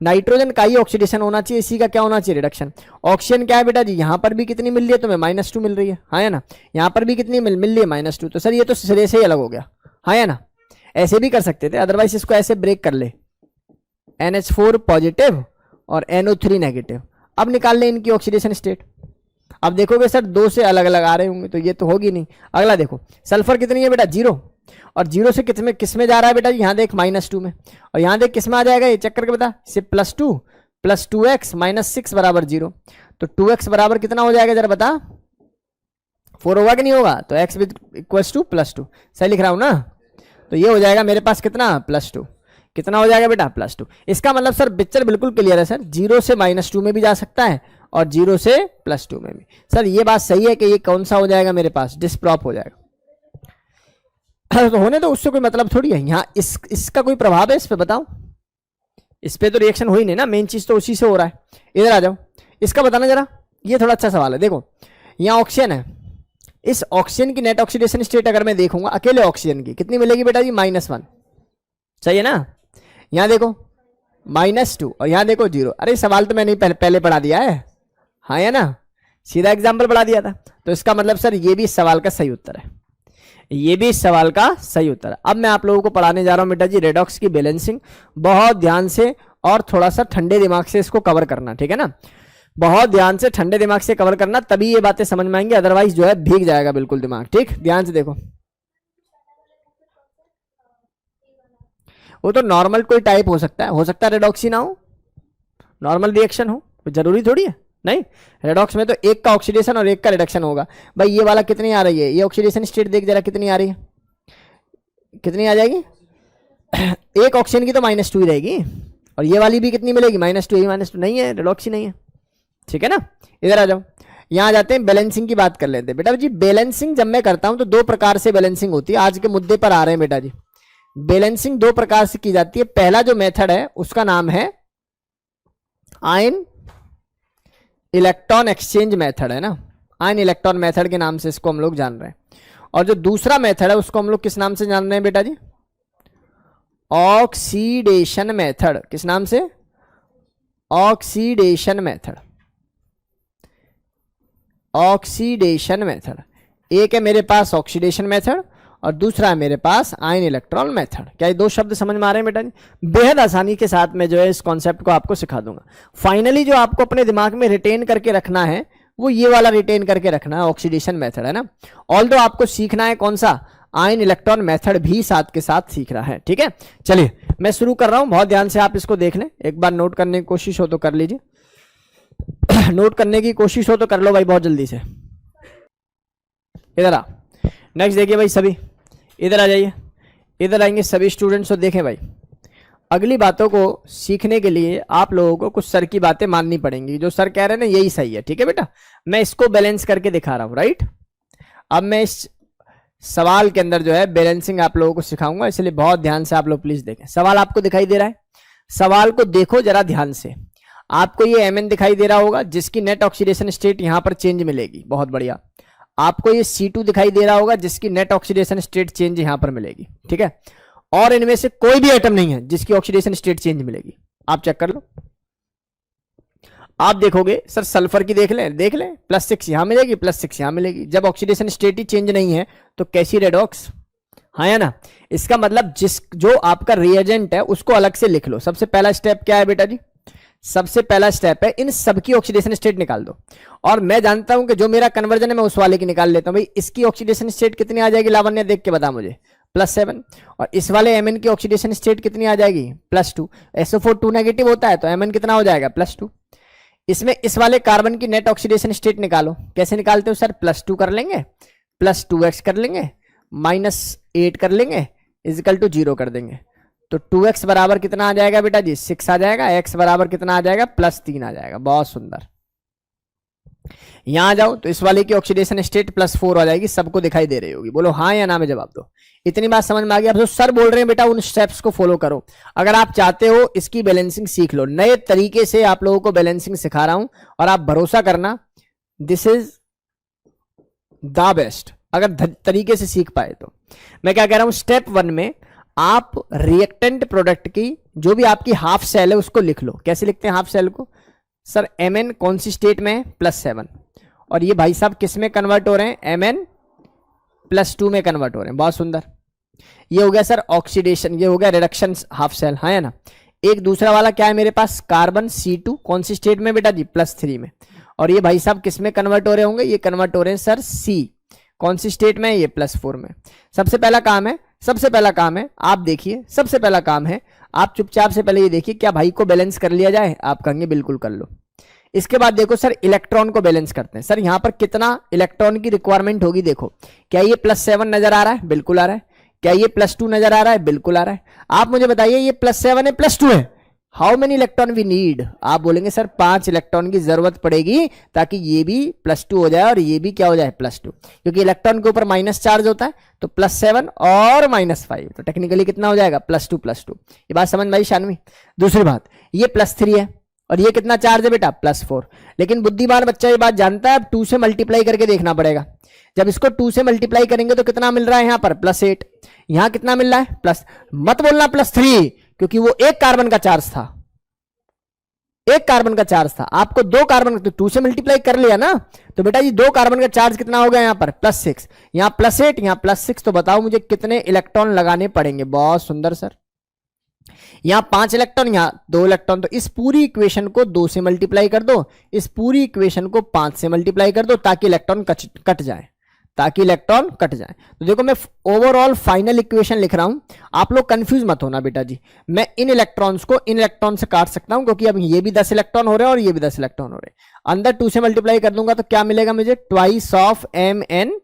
नाइट्रोजन का ही ऑक्सीडेशन होना चाहिए, इसी का क्या होना चाहिए? रिडक्शन। ऑक्सीजन क्या है बेटा जी? यहां पर भी कितनी मिल रही है तुम्हें? -2 मिल रही है, हाँ या ना? यहां पर भी कितनी मिल रही है? -2। तो सर ये तो सिरे से ही अलग हो गया, हाँ या ना? ऐसे भी कर सकते थे, अदरवाइज इसको ऐसे ब्रेक कर ले, NH4 पॉजिटिव और NO3 नेगेटिव। अब निकाल ले इनकी ऑक्सीडेशन स्टेट। अब देखोगे सर 2 से अलग अलग आ रहे होंगे, तो ये तो होगी नहीं। अगला देखो, सल्फर कितनी है बेटा? 0। और 0 से किस में जा रहा है बेटा? यहाँ देख -2 में, और यहाँ देख किस में आ जाएगा? ये चेक करके बता। से +2 + 2x - 6 = 0। तो 2x बराबर कितना हो जाएगा जरा बता? 4 होगा कि नहीं होगा? तो x = +2। सही लिख रहा हूं ना? तो ये हो जाएगा मेरे पास कितना? +2। कितना हो जाएगा बेटा? +2। इसका मतलब सर पिक्चर बिल्कुल क्लियर है सर, 0 से -2 में भी जा सकता है और 0 से +2 में भी। सर ये बात सही है कि ये कौन सा हो जाएगा मेरे पास? डिस्प्रॉप हो जाएगा। तो होने तो उससे कोई मतलब थोड़ी है। यहाँ इसका कोई प्रभाव है इस पे? बताओ। इस पे तो रिएक्शन हुई नहीं ना, मेन चीज तो उसी से हो रहा है। इधर आ जाओ, इसका बताना जरा। ये थोड़ा अच्छा सवाल है। देखो यहाँ ऑक्सीजन है, इस ऑक्सीजन की नेट ऑक्सीडेशन स्टेट अगर मैं देखूंगा अकेले ऑक्सीजन की, कितनी मिलेगी बेटा जी? -1। सही है ना? यहां देखो -2 और यहां देखो 0। अरे सवाल तो मैंने पहले पढ़ा दिया है, हाँ या ना? सीधा एग्जाम्पल पढ़ा दिया था। तो इसका मतलब सर ये भी इस सवाल का सही उत्तर है, ये भी इस सवाल का सही उत्तर है। अब मैं आप लोगों को पढ़ाने जा रहा हूं बेटा जी रेडॉक्स की बैलेंसिंग। बहुत ध्यान से और थोड़ा सा ठंडे दिमाग से इसको कवर करना, ठीक है ना? बहुत ध्यान से ठंडे दिमाग से कवर करना, तभी ये बातें समझ में आएंगी, अदरवाइज जो है भीग जाएगा बिल्कुल दिमाग। ठीक, ध्यान से देखो। वो तो नॉर्मल कोई टाइप हो सकता है रेडॉक्स ही ना हो, नॉर्मल रिएक्शन हो, जरूरी थोड़ी है। नहीं, रेडॉक्स में तो एक का ऑक्सीडेशन और एक का रिडक्शन होगा। भाई ये वाला कितनी आ रही है? ये ऑक्सीडेशन स्टेट देख जरा कितनी आ रही है, कितनी आ जाएगी? एक ऑक्सीजन की तो -2 ही रहेगी, और ये वाली भी कितनी मिलेगी? -2 ही, -2 नहीं है, रेडॉक्स ही नहीं है। ठीक है ना? इधर आ जाओ, यहां आ जाते हैं, बैलेंसिंग की बात कर लेते हैं। बेटा जी बैलेंसिंग जब मैं करता हूं तो 2 प्रकार से बैलेंसिंग होती है। आज के मुद्दे पर आ रहे हैं बेटा जी। बैलेंसिंग 2 प्रकार से की जाती है। पहला जो मेथड है उसका नाम है आयन इलेक्ट्रॉन एक्सचेंज मेथड, है ना? आयन इलेक्ट्रॉन मेथड के नाम से इसको हम लोग जान रहे हैं। और जो दूसरा मेथड है उसको हम लोग किस नाम से जान रहे हैं बेटा जी? Oxidation method. किस नाम से? Oxidation method. Oxidation method. एक है मेरे पास ऑक्सीडेशन मेथड और दूसरा है मेरे पास आयन इलेक्ट्रॉन मेथड। क्या ये दो शब्द समझ में आ रहे हैं बेटा जी? बेहद आसानी के साथ में जो है इस कॉन्सेप्ट को आपको सिखा दूंगा। फाइनली जो आपको अपने दिमाग में रिटेन करके रखना है वो ये वाला रिटेन करके रखना है, ऑक्सीडेशन मेथड, है ना। ऑल्दो आपको सीखना है कौन सा, आयन इलेक्ट्रॉन मेथड भी साथ के साथ सीख रहा है, ठीक है। चलिए मैं शुरू कर रहा हूं, बहुत ध्यान से आप इसको देख लें, एक बार नोट करने की कोशिश हो तो कर लीजिए। नोट करने की कोशिश हो तो कर लो भाई बहुत जल्दी से। इधर आ, नेक्स्ट देखिए भाई, सभी इधर आ जाइए, इधर आएंगे सभी स्टूडेंट्स। तो देखें भाई, अगली बातों को सीखने के लिए आप लोगों को कुछ सर की बातें माननी पड़ेंगी। जो सर कह रहे हैं ना यही सही है, ठीक है बेटा। मैं इसको बैलेंस करके दिखा रहा हूं, राइट। अब मैं इस सवाल के अंदर जो है बैलेंसिंग आप लोगों को सिखाऊंगा, इसलिए बहुत ध्यान से आप लोग प्लीज देखें। सवाल आपको दिखाई दे रहा है, सवाल को देखो जरा ध्यान से। आपको ये Mn दिखाई दे रहा होगा जिसकी नेट ऑक्सीडेशन स्टेट यहां पर चेंज मिलेगी, बहुत बढ़िया। आपको ये C2 दिखाई दे रहा होगा जिसकी नेट ऑक्सीडेशन स्टेट चेंज यहां पर मिलेगी, ठीक है। और इनमें से कोई भी एटम नहीं है जिसकी ऑक्सीडेशन स्टेट चेंज मिलेगी, आप चेक कर लो। आप देखोगे सर सल्फर की देख लें +6 यहां मिलेगी, +6 यहां मिलेगी। जब ऑक्सीडेशन स्टेट ही चेंज नहीं है तो कैसी रेडॉक्स, हाँ या ना। इसका मतलब जो आपका रिएजेंट है उसको अलग से लिख लो। सबसे पहला स्टेप क्या है बेटा जी, सबसे पहला स्टेप है इन सबकी ऑक्सीडेशन स्टेट निकाल दो। और मैं जानता हूं कि जो मेरा कन्वर्जन है मैं उस वाले की निकाल लेता हूं। भाई इसकी ऑक्सीडेशन स्टेट कितनी आ जाएगी लावण्य, देख के बता मुझे, +7। और इस वाले Mn की ऑक्सीडेशन स्टेट कितनी आ जाएगी, +2। SO4 2 नेगेटिव होता है तो Mn कितना हो जाएगा, +2। इसमें इस वाले कार्बन की नेट ऑक्सीडेशन स्टेट निकालो। कैसे निकालते हो सर, +2 कर लेंगे, +2x कर लेंगे, -8 कर लेंगे, इजिकल टू 0 कर देंगे। तो 2x बराबर कितना आ जाएगा बेटा जी, 6 आ जाएगा। x बराबर कितना आ जाएगा, +3 आ जाएगा। बहुत सुंदर। यहां आ जाओ तो इस वाले की ऑक्सीडेशन स्टेट +4 आ जाएगी, सबको दिखाई दे रही होगी। बोलो हाँ या ना में जवाब दो। इतनी बात समझ में आ गई। अब जो सर बोल रहे हैं बेटा उन स्टेप्स को फॉलो करो। अगर आप चाहते हो इसकी बैलेंसिंग सीख लो, नए तरीके से आप लोगों को बैलेंसिंग सिखा रहा हूं और आप भरोसा करना दिस इज द बेस्ट, अगर तरीके से सीख पाए तो। मैं क्या कह रहा हूं, स्टेप 1 में आप रिएक्टेंट प्रोडक्ट की जो भी आपकी हाफ सेल है उसको लिख लो। कैसे लिखते हैं हाफ सेल को, सर Mn कौन सी स्टेट में है, +7। और ये भाई साहब किस में कन्वर्ट हो रहे हैं, Mn +2 में कन्वर्ट हो रहे हैं। बहुत सुंदर। ये हो गया सर ऑक्सीडेशन, ये हो गया रिडक्शन हाफ सेल, हाँ या ना। एक दूसरा वाला क्या है मेरे पास, कार्बन C2 कौन सी स्टेट में बेटा जी, +3 में। और ये भाई साहब किस में कन्वर्ट हो रहे होंगे, ये कन्वर्ट हो रहे हैं सर C कौन सी स्टेट में, ये +4 में। सबसे पहला काम है आप देखिए, सबसे पहला काम है आप चुपचाप से पहले ये देखिए क्या भाई को बैलेंस कर लिया जाए। आप कहेंगे बिल्कुल कर लो। इसके बाद देखो सर इलेक्ट्रॉन को बैलेंस करते हैं। सर यहां पर कितना इलेक्ट्रॉन की रिक्वायरमेंट होगी, देखो क्या ये +7 नजर आ रहा है, बिल्कुल आ रहा है। क्या ये +2 नजर आ रहा है, बिल्कुल आ रहा है। आप मुझे बताइए ये +7 है +2 है, how many electron we need. आप बोलेंगे सर 5 इलेक्ट्रॉन की जरूरत पड़ेगी ताकि ये भी +2 हो जाए और ये भी क्या हो जाए, +2, क्योंकि इलेक्ट्रॉन के ऊपर माइनस चार्ज होता है। तो +7 और -5 तो टेक्निकली कितना हो जाएगा, +2 ये बात समझ में आई शानवी। दूसरी बात ये +3 है और ये कितना चार्ज है बेटा, +4। लेकिन बुद्धिमान बच्चा ये बात जानता है, अब 2 से मल्टीप्लाई करके देखना पड़ेगा। जब इसको 2 से मल्टीप्लाई करेंगे तो कितना मिल रहा है यहाँ पर, +8। यहां कितना मिल रहा है, मत बोलना +3, क्योंकि वो एक कार्बन का चार्ज था, एक कार्बन का चार्ज था। आपको 2 कार्बन, तो 2 से मल्टीप्लाई कर लिया ना, तो बेटा जी 2 कार्बन का चार्ज कितना हो गया यहाँ पर, +6। यहाँ +8 यहाँ +6। तो बताओ मुझे कितने इलेक्ट्रॉन लगाने पड़ेंगे। बहुत सुंदर सर, यहाँ 5 इलेक्ट्रॉन, यहाँ 2 इलेक्ट्रॉन। तो इस पूरी इक्वेशन को 2 से मल्टीप्लाई कर दो, इस पूरी इक्वेशन को 5 से मल्टीप्लाई कर दो, ताकि इलेक्ट्रॉन कट जाए, ताकि इलेक्ट्रॉन कट जाए। तो देखो मैं ओवरऑल फाइनल इक्वेशन लिख रहा हूं, आप लोग कंफ्यूज मत होना बेटा जी। मैं इन इलेक्ट्रॉन्स को इन इलेक्ट्रॉन से काट सकता हूं, क्योंकि अब ये भी 10 इलेक्ट्रॉन हो रहे हैं और ये भी 10 इलेक्ट्रॉन हो रहे हैं। अंदर 2 से मल्टीप्लाई कर दूंगा तो क्या मिलेगा मुझे, ट्वाइस ऑफ Mn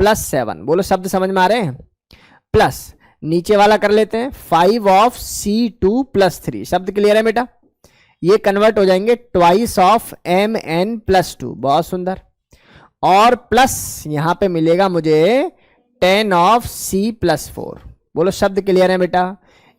+7। बोलो शब्द समझ में आ रहे हैं। प्लस नीचे वाला कर लेते हैं 5 ऑफ C2 +3। शब्द क्लियर है बेटा, ये कन्वर्ट हो जाएंगे ट्वाइस ऑफ Mn +2। बहुत सुंदर। और प्लस यहां पे मिलेगा मुझे 10 ऑफ C+4। बोलो शब्द क्लियर है बेटा।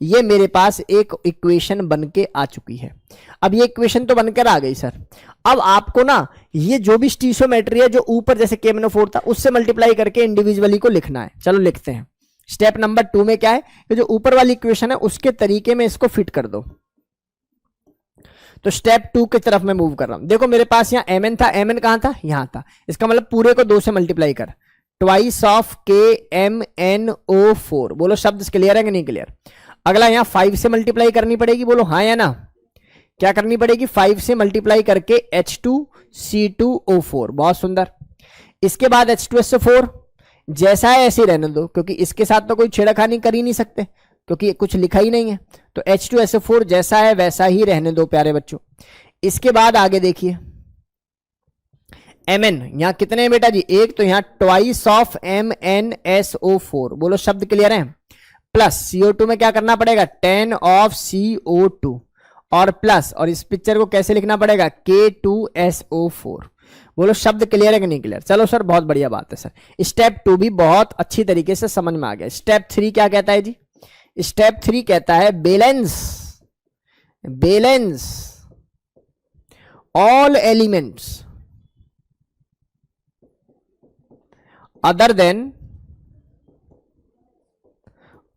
ये मेरे पास एक इक्वेशन बनके आ चुकी है। अब ये इक्वेशन तो बनकर आ गई सर। अब आपको ना ये जो भी स्टीशियोमेट्री है जो ऊपर जैसे KMnO4 था उससे मल्टीप्लाई करके इंडिविजुअली को लिखना है। चलो लिखते हैं। स्टेप नंबर 2 में क्या है कि जो ऊपर वाली इक्वेशन है उसके तरीके में इसको फिट कर दो। तो स्टेप 2 की तरफ मैं मूव कर रहा हूं। देखो मेरे पास यहाँ Mn था, Mn कहां था, यहां था। इसका मतलब पूरे को 2 से मल्टीप्लाई कर, ट्वाइस ऑफ KMnO4। बोलो शब्द क्लियर है कि नहीं क्लियर? अगला यहां 5 से मल्टीप्लाई करनी पड़ेगी, बोलो हाँ या ना? क्या करनी पड़ेगी? 5 से मल्टीप्लाई करके H2C2O4। बहुत सुंदर। इसके बाद H2SO4 जैसा है ऐसे ही रहने दो, क्योंकि इसके साथ तो कोई छेड़खानी कर ही नहीं सकते, क्योंकि कुछ लिखा ही नहीं है। तो H2SO4 जैसा है वैसा ही रहने दो प्यारे बच्चों। इसके बाद आगे देखिए Mn, यहां कितने हैं बेटा जी? एक, तो यहां ट्वाइस ऑफ MnSO4। बोलो शब्द क्लियर है? प्लस CO2 में क्या करना पड़ेगा? 10 ऑफ CO2 और प्लस, और इस पिक्चर को कैसे लिखना पड़ेगा? K2SO4। बोलो शब्द क्लियर है कि नहीं क्लियर? चलो सर बहुत बढ़िया बात है सर। स्टेप 2 भी बहुत अच्छी तरीके से समझ में आ गया। स्टेप 3 क्या कहता है जी? स्टेप 3 कहता है balance all elements other than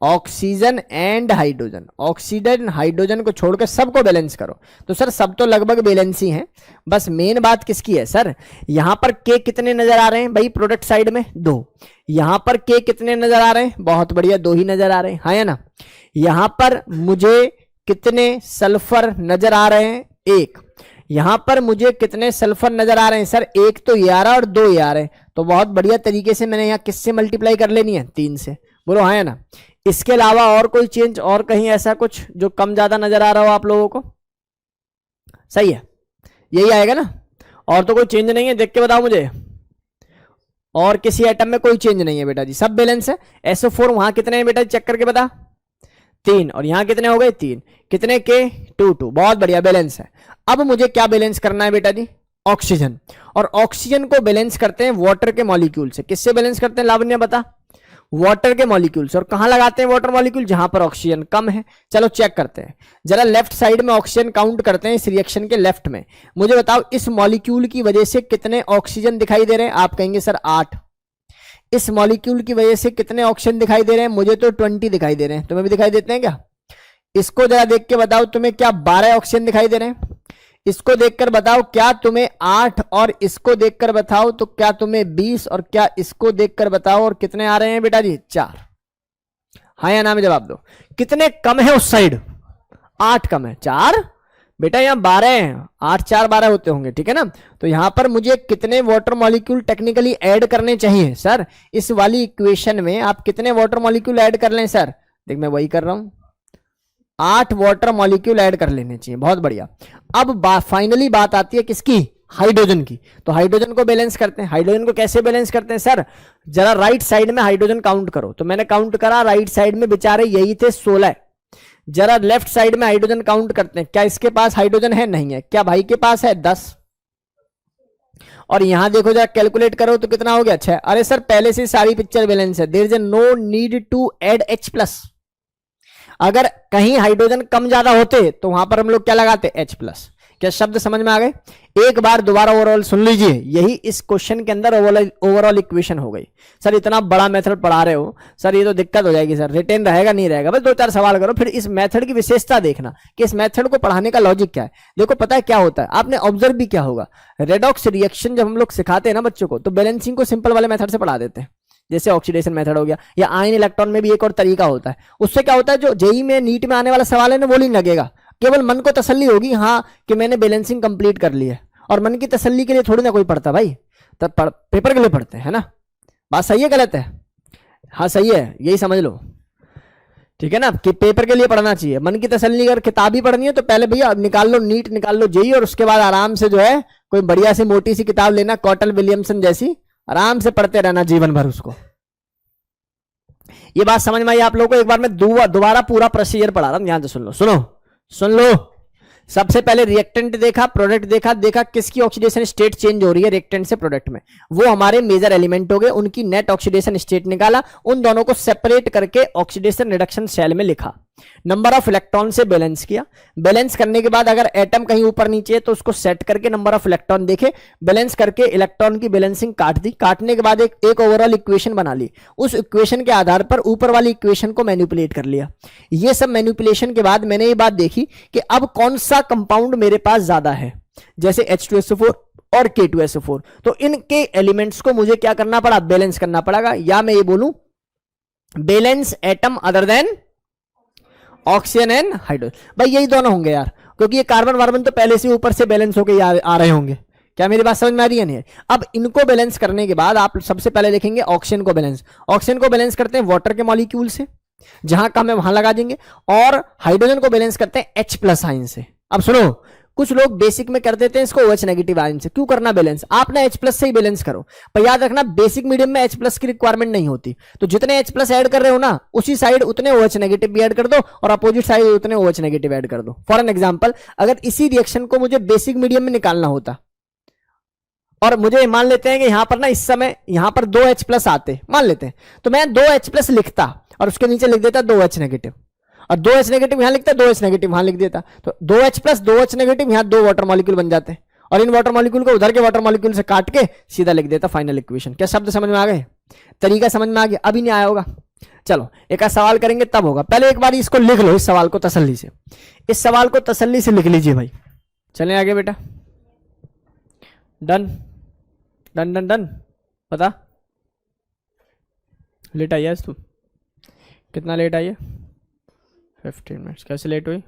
oxygen and hydrogen. Oxygen hydrogen को छोड़कर सबको बैलेंस करो। तो सर सब तो लगभग बैलेंस ही हैं, बस मेन बात किसकी है सर? यहां पर के कितने नजर आ रहे हैं भाई? प्रोडक्ट साइड में 2। यहां पर के कितने नजर आ रहे हैं? बहुत बढ़िया, 2 ही नजर आ रहे हैं, हाँ या ना? यहां पर मुझे कितने सल्फर नजर आ रहे हैं? 1। यहां पर मुझे कितने सल्फर नजर आ रहे हैं सर? 1 तो ये आ रहा है और 2 ये आ रहे हैं। तो बहुत बढ़िया तरीके से मैंने यहां किससे मल्टीप्लाई कर लेनी है? 3 से। बोलो हाँ या ना? इसके अलावा और कोई चेंज, और कहीं ऐसा कुछ जो कम ज्यादा नजर आ रहा हो आप लोगों को? सही है, यही आएगा ना? और तो कोई चेंज नहीं है? देख के बताओ मुझे। और किसी आइटम में कोई चेंज नहीं है बेटा जी, सब बैलेंस है। SO4 वहां कितने हैं बेटा? चेक करके बता। 3, और यहां कितने हो गए? 3। कितने के? 2। बहुत बढ़िया, बैलेंस है। अब मुझे क्या बैलेंस करना है बेटा जी? ऑक्सीजन। और ऑक्सीजन को बैलेंस करते हैं वाटर के मॉलिक्यूल से। किससे बैलेंस करते हैं लावण्य बता? वाटर के मॉलिक्यूल से। और कहां लगाते हैं वाटर मॉलिक्यूल? जहां पर ऑक्सीजन कम है। चलो चेक करते हैं जरा, लेफ्ट साइड में ऑक्सीजन काउंट करते हैं इस रिएक्शन के लेफ्ट में। मुझे बताओ इस मॉलिक्यूल की वजह से कितने ऑक्सीजन दिखाई दे रहे हैं? आप कहेंगे सर 8। इस मॉलिक्यूल की वजह से कितने ऑक्सीजन दिखाई दे रहे हैं? मुझे तो 20 दिखाई दे रहे हैं। तुम्हें भी दिखाई देते हैं क्या? इसको जरा देख के बताओ तुम्हें क्या 12 ऑक्सीजन दिखाई दे रहे हैं? इसको देखकर बताओ क्या तुम्हें 8, और इसको देखकर बताओ तो क्या तुम्हें 20, और क्या इसको देखकर बताओ और कितने आ रहे हैं बेटा जी? 4। हाँ या ना में जवाब दो। कितने कम है उस साइड? 8 कम है, 4 बेटा यहां 12 हैं। 8 4 12 होते होंगे, ठीक है ना? तो यहां पर मुझे कितने वाटर मॉलिक्यूल टेक्निकली ऐड करने चाहिए सर? इस वाली इक्वेशन में आप कितने वाटर मॉलिक्यूल ऐड कर लें सर? देख मैं वही कर रहा हूं, 8 वाटर मॉलिक्यूल ऐड कर लेने चाहिए। बहुत बढ़िया। अब फाइनली बात आती है किसकी? हाइड्रोजन की। तो हाइड्रोजन को बैलेंस करते हैं। हाइड्रोजन को कैसे बैलेंस करते हैं सर? जरा राइट साइड में हाइड्रोजन काउंट करो। तो मैंने काउंट करा, राइट साइड में बेचारे यही थे 16। जरा लेफ्ट साइड में हाइड्रोजन काउंट करते हैं। क्या इसके पास हाइड्रोजन है? नहीं है। क्या भाई के पास है? 10। और यहां देखो जरा कैलकुलेट करो तो कितना हो गया? 6। अरे सर पहले से सारी पिक्चर बैलेंस है, there is no need to add H+। अगर कहीं हाइड्रोजन कम ज्यादा होते तो वहां पर हम लोग क्या लगाते? H+। क्या शब्द समझ में आ गए? एक बार दोबारा ओवरऑल सुन लीजिए, यही इस क्वेश्चन के अंदर ओवरऑल इक्वेशन हो गई। सर इतना बड़ा मेथड पढ़ा रहे हो सर, ये तो दिक्कत हो जाएगी सर, रिटेन रहेगा नहीं रहेगा? बस 2-4 सवाल करो, फिर इस मेथड की विशेषता देखना कि इस मेथड को पढ़ाने का लॉजिक क्या है। देखो पता है क्या होता है, आपने ऑब्जर्व भी क्या होगा, रेडॉक्स रिएक्शन जब हम लोग सिखाते हैं ना बच्चों को, तो बैलेंसिंग को सिंपल वाले मेथड से पढ़ा देते हैं, जैसे ऑक्सीडेशन मेथड हो गया, या आयन इलेक्ट्रॉन में भी एक और तरीका होता है। उससे क्या होता है, जो जेई में नीट में आने वाला सवाल है ना वो नहीं लगेगा, केवल मन को तसल्ली होगी हाँ कि मैंने बैलेंसिंग कंप्लीट कर ली है। और मन की तसल्ली के लिए थोड़ी ना कोई पढ़ता भाई, तब पेपर के लिए पढ़ते हैं ना। बात सही है गलत है? हाँ सही है, यही समझ लो, ठीक है ना, कि पेपर के लिए पढ़ना चाहिए। मन की तसल्ली अगर किताब ही पढ़नी है तो पहले भैया निकाल लो नीट, निकाल लो जेई, और उसके बाद आराम से जो है कोई बढ़िया सी मोटी सी किताब लेना, कॉटल विलियमसन जैसी, आराम से पढ़ते रहना जीवन भर उसको। ये बात समझ में आई आप लोगों को? एक बार मैं दोबारा पूरा प्रोसीजर पढ़ा रहा हूं, ध्यान से सुन लो, सुन लो। सबसे पहले रिएक्टेंट देखा, प्रोडक्ट देखा किसकी ऑक्सीडेशन स्टेट चेंज हो रही है रिएक्टेंट से प्रोडक्ट में, वो हमारे मेजर एलिमेंट हो गए, उनकी नेट ऑक्सीडेशन स्टेट निकाला, उन दोनों को सेपरेट करके ऑक्सीडेशन रिडक्शन सेल में लिखा, नंबर ऑफ इलेक्ट्रॉन से बैलेंस किया। बैलेंस करने के बाद अगर एटम कहीं ऊपर नीचे है तो उसको सेट करके नंबर ऑफ इलेक्ट्रॉन देखे, बैलेंस करके इलेक्ट्रॉन की बैलेंसिंग काट दी, काटने के बाद एक ओवरऑल इक्वेशन बना ली, उस इक्वेशन के आधार पर ऊपर वाली इक्वेशन को मैनिपुलेट कर लिया। ये सब मैनिपुलेशन के बाद मैंने ये बात देखी कि अब कौन सा कंपाउंड मेरे पास ज्यादा है, जैसे H2SO4 और K2SO4। तो इनके एलिमेंट्स को मुझे क्या करना पड़ा, बैलेंस करना पड़ेगा, या मैं ये बोलूं balance atom other than oxygen and hydrogen. भाई यही दोनों होंगे यार, क्योंकि ये कार्बन वार्बन तो पहले से ऊपर से बैलेंस होके आ रहे होंगे। क्या मेरी बात समझ में आ रही है नहीं? अब इनको बैलेंस करने के बाद आप सबसे पहले लिखेंगे ऑक्सीजन को बैलेंस। ऑक्सीजन को बैलेंस करते हैं वाटर के मॉलिक्यूल से, जहां का हमें वहां लगा देंगे, और हाइड्रोजन को बैलेंस करते हैं H+ आयन से। अब सुनो, कुछ लोग बेसिक में कर देते हैं इसको OH नेगेटिव आयन से। क्यों करना बैलेंस? आपने H+ से ही बैलेंस करो, पर याद रखना बेसिक मीडियम में H+ की रिक्वायरमेंट नहीं होती। तो जितने H+ ऐड कर रहे हो ना, उसी साइड उतने OH नेगेटिव भी ऐड कर दो, और अपोजिट साइड उतने OH नेगेटिव ऐड कर दो। फॉर एन एग्जांपल, अगर इसी रिएक्शन को मुझे बेसिक मीडियम में निकालना होता, और मुझे मान लेते हैं कि यहां पर ना इस समय यहां पर 2 H+ आते, मान लेते हैं, तो मैं 2 H+ लिखता और उसके नीचे लिख देता 2 H नेगेटिव, और 2 H नेगेटिव यहां लिखता, 2 H नेगेटिव वहां लिख देता, तो 2 H+ 2 H नेगेटिव, यहां 2 वाटर मॉलिक्यूल बन जाते, और इन वाटर मॉलिक्यूल को उधर के वाटर मॉलिक्यूल से काट के सीधा लिख देता फाइनल इक्वेशन। क्या शब्द समझ में आ गए? तरीका समझ में आ गया? अभी नहीं आया होगा, चलो एक सवाल करेंगे तब होगा। पहले एक बार इसको लिख लो, इस सवाल को तसल्ली से, इस सवाल को तसल्ली से लिख लीजिए भाई। चलें आगे बेटा, डन डन डन डन। पता लेट आई है तू? कितना लेट आई है? 15 मिनट्स। कैसे लेट हुई?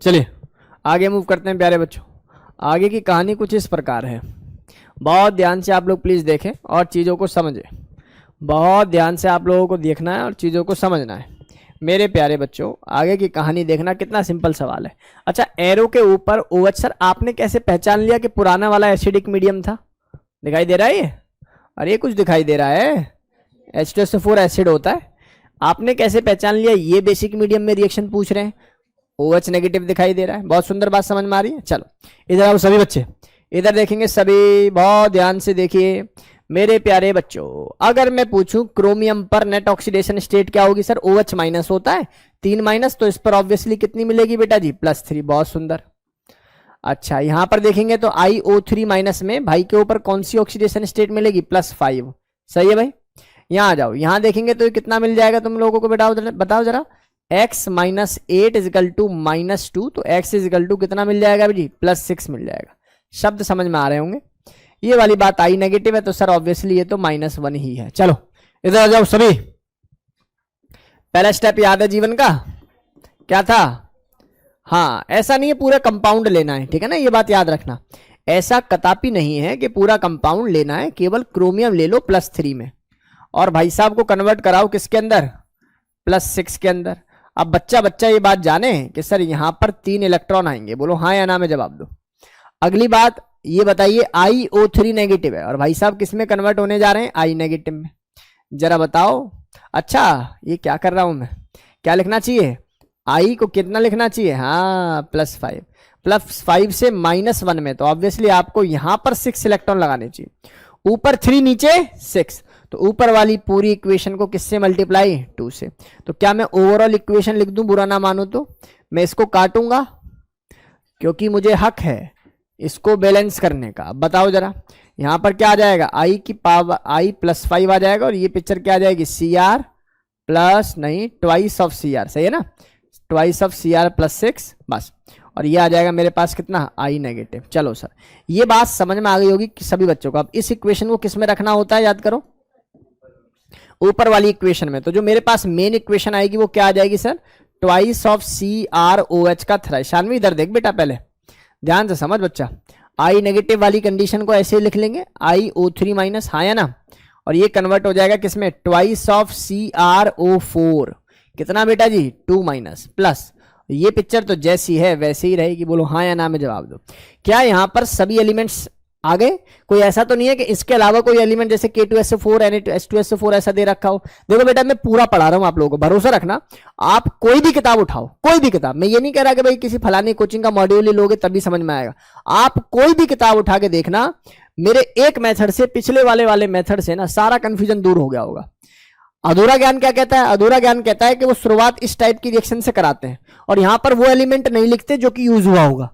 चलिए आगे मूव करते हैं प्यारे बच्चों। आगे की कहानी कुछ इस प्रकार है, बहुत ध्यान से आप लोग प्लीज देखें और चीज़ों को समझें। बहुत ध्यान से आप लोगों को देखना है और चीज़ों को समझना है मेरे प्यारे बच्चों। आगे की कहानी देखना, कितना सिंपल सवाल है। अच्छा, एरो के ऊपर OH, सर आपने कैसे पहचान लिया कि पुराना वाला एसिडिक मीडियम था? दिखाई दे रहा है ये? अरे कुछ दिखाई दे रहा है, H2SO4 एसिड होता है। आपने कैसे पहचान लिया? ये बेसिक मीडियम में रिएक्शन पूछ रहे हैं, OH नेगेटिव दिखाई दे रहा है। बहुत सुंदर बात समझ में आ रही है। चलो इधर आओ सभी बच्चे, इधर देखेंगे सभी, बहुत ध्यान से देखिए मेरे प्यारे बच्चों। अगर मैं पूछूं क्रोमियम पर नेट ऑक्सीडेशन स्टेट क्या होगी? सर OH माइनस होता है, 3 माइनस, तो इस पर ऑब्वियसली कितनी मिलेगी बेटा जी? +3। बहुत सुंदर। अच्छा यहां पर देखेंगे तो IO3 माइनस में भाई के ऊपर कौन सी ऑक्सीडेशन स्टेट मिलेगी? +5। सही है भाई। यहां आ जाओ, यहां देखेंगे तो कितना मिल जाएगा तुम लोगों को बेटा? बताओ जरा। x - 8 = -2, तो x = कितना मिल जाएगा जी? +6 मिल जाएगा। शब्द समझ में आ रहे होंगे। ये वाली बात I नेगेटिव है, तो सर ऑब्वियसली ये तो -1 ही है। चलो इधर आ जाओ सभी। पहला स्टेप याद है जीवन का? क्या था? हाँ, ऐसा नहीं है पूरा कंपाउंड लेना है, ठीक है ना, ये बात याद रखना। ऐसा कदापि नहीं है कि पूरा कंपाउंड लेना है, केवल क्रोमियम ले लो +3 में, और भाई साहब को कन्वर्ट कराओ किसके अंदर? +6 के अंदर। अब बच्चा ये बात जाने कि सर यहां पर 3 इलेक्ट्रॉन आएंगे, बोलो हाँ या ना में जवाब दो। अगली बात ये बताइए, IO3 नेगेटिव है, और भाई साहब किस में कन्वर्ट होने जा रहे हैं? I नेगेटिव में। जरा बताओ। अच्छा ये क्या कर रहा हूं मैं? क्या लिखना चाहिए? I को कितना लिखना चाहिए? हाँ +5। +5 से -1 में, तो ऑब्वियसली आपको यहां पर 6 इलेक्ट्रॉन लगाने चाहिए। ऊपर 3 नीचे 6, तो ऊपर वाली पूरी इक्वेशन को किससे मल्टीप्लाई? 2 से। तो क्या मैं ओवरऑल इक्वेशन लिख दूं, बुरा ना मानो तो? मैं इसको काटूंगा क्योंकि मुझे हक है इसको बैलेंस करने का। बताओ जरा, यहां पर क्या आ जाएगा? I की पावर I +5 आ जाएगा, और ये पिक्चर क्या आ जाएगी? CR प्लस नहीं ट्वाइस ऑफ CR, सही है ना? ट्वाइस ऑफ CR +6 बस, और ये आ जाएगा मेरे पास कितना? I negative. चलो सर ये बात समझ में आ गई होगी कि सभी बच्चों को। अब इस इक्वेशन को किस में रखना होता है याद करो? ऊपर वाली इक्वेशन में। तो जो मेरे पास मेन इक्वेशन आएगी वो क्या आ जाएगी सर? ट्वाइस ऑफ CrOH का थ्राइस। शानवी इधर देख बेटा, पहले ध्यान से समझ बच्चा। I नेगेटिव वाली कंडीशन को ऐसे ही लिख लेंगे, IO3 माइनस, हाँ या ना, और ये कन्वर्ट हो जाएगा किसमें? Twice of CrO4। कितना बेटा जी? 2 माइनस प्लस। ये पिक्चर तो जैसी है वैसे ही रहेगी, बोलो हाँ या ना में जवाब दो। क्या यहां पर सभी एलिमेंट्स आ गए? कोई ऐसा तो नहीं है कि इसके अलावा कोई एलिमेंट जैसे K2SO4 H2SO4 ऐसा दे रखा हो? देखो बेटा मैं पूरा पढ़ा रहा हूं आप लोगों को, भरोसा रखना। आप कोई भी किताब उठाओ, कोई भी किताब, मैं ये नहीं कह रहा कि भाई किसी फलानी कोचिंग का मॉड्यूल ही लोगे तभी समझ में आएगा। आप कोई भी किताब उठा के देखना, मेरे एक मेथड से, पिछले वाले मेथड से ना सारा कंफ्यूजन दूर हो गया होगा। अधूरा ज्ञान क्या कहता है? अधूरा ज्ञान कहता है कि वो शुरुआत इस टाइप की रिएक्शन से कराते हैं, और यहां पर वो एलिमेंट नहीं लिखते जो कि यूज हुआ होगा।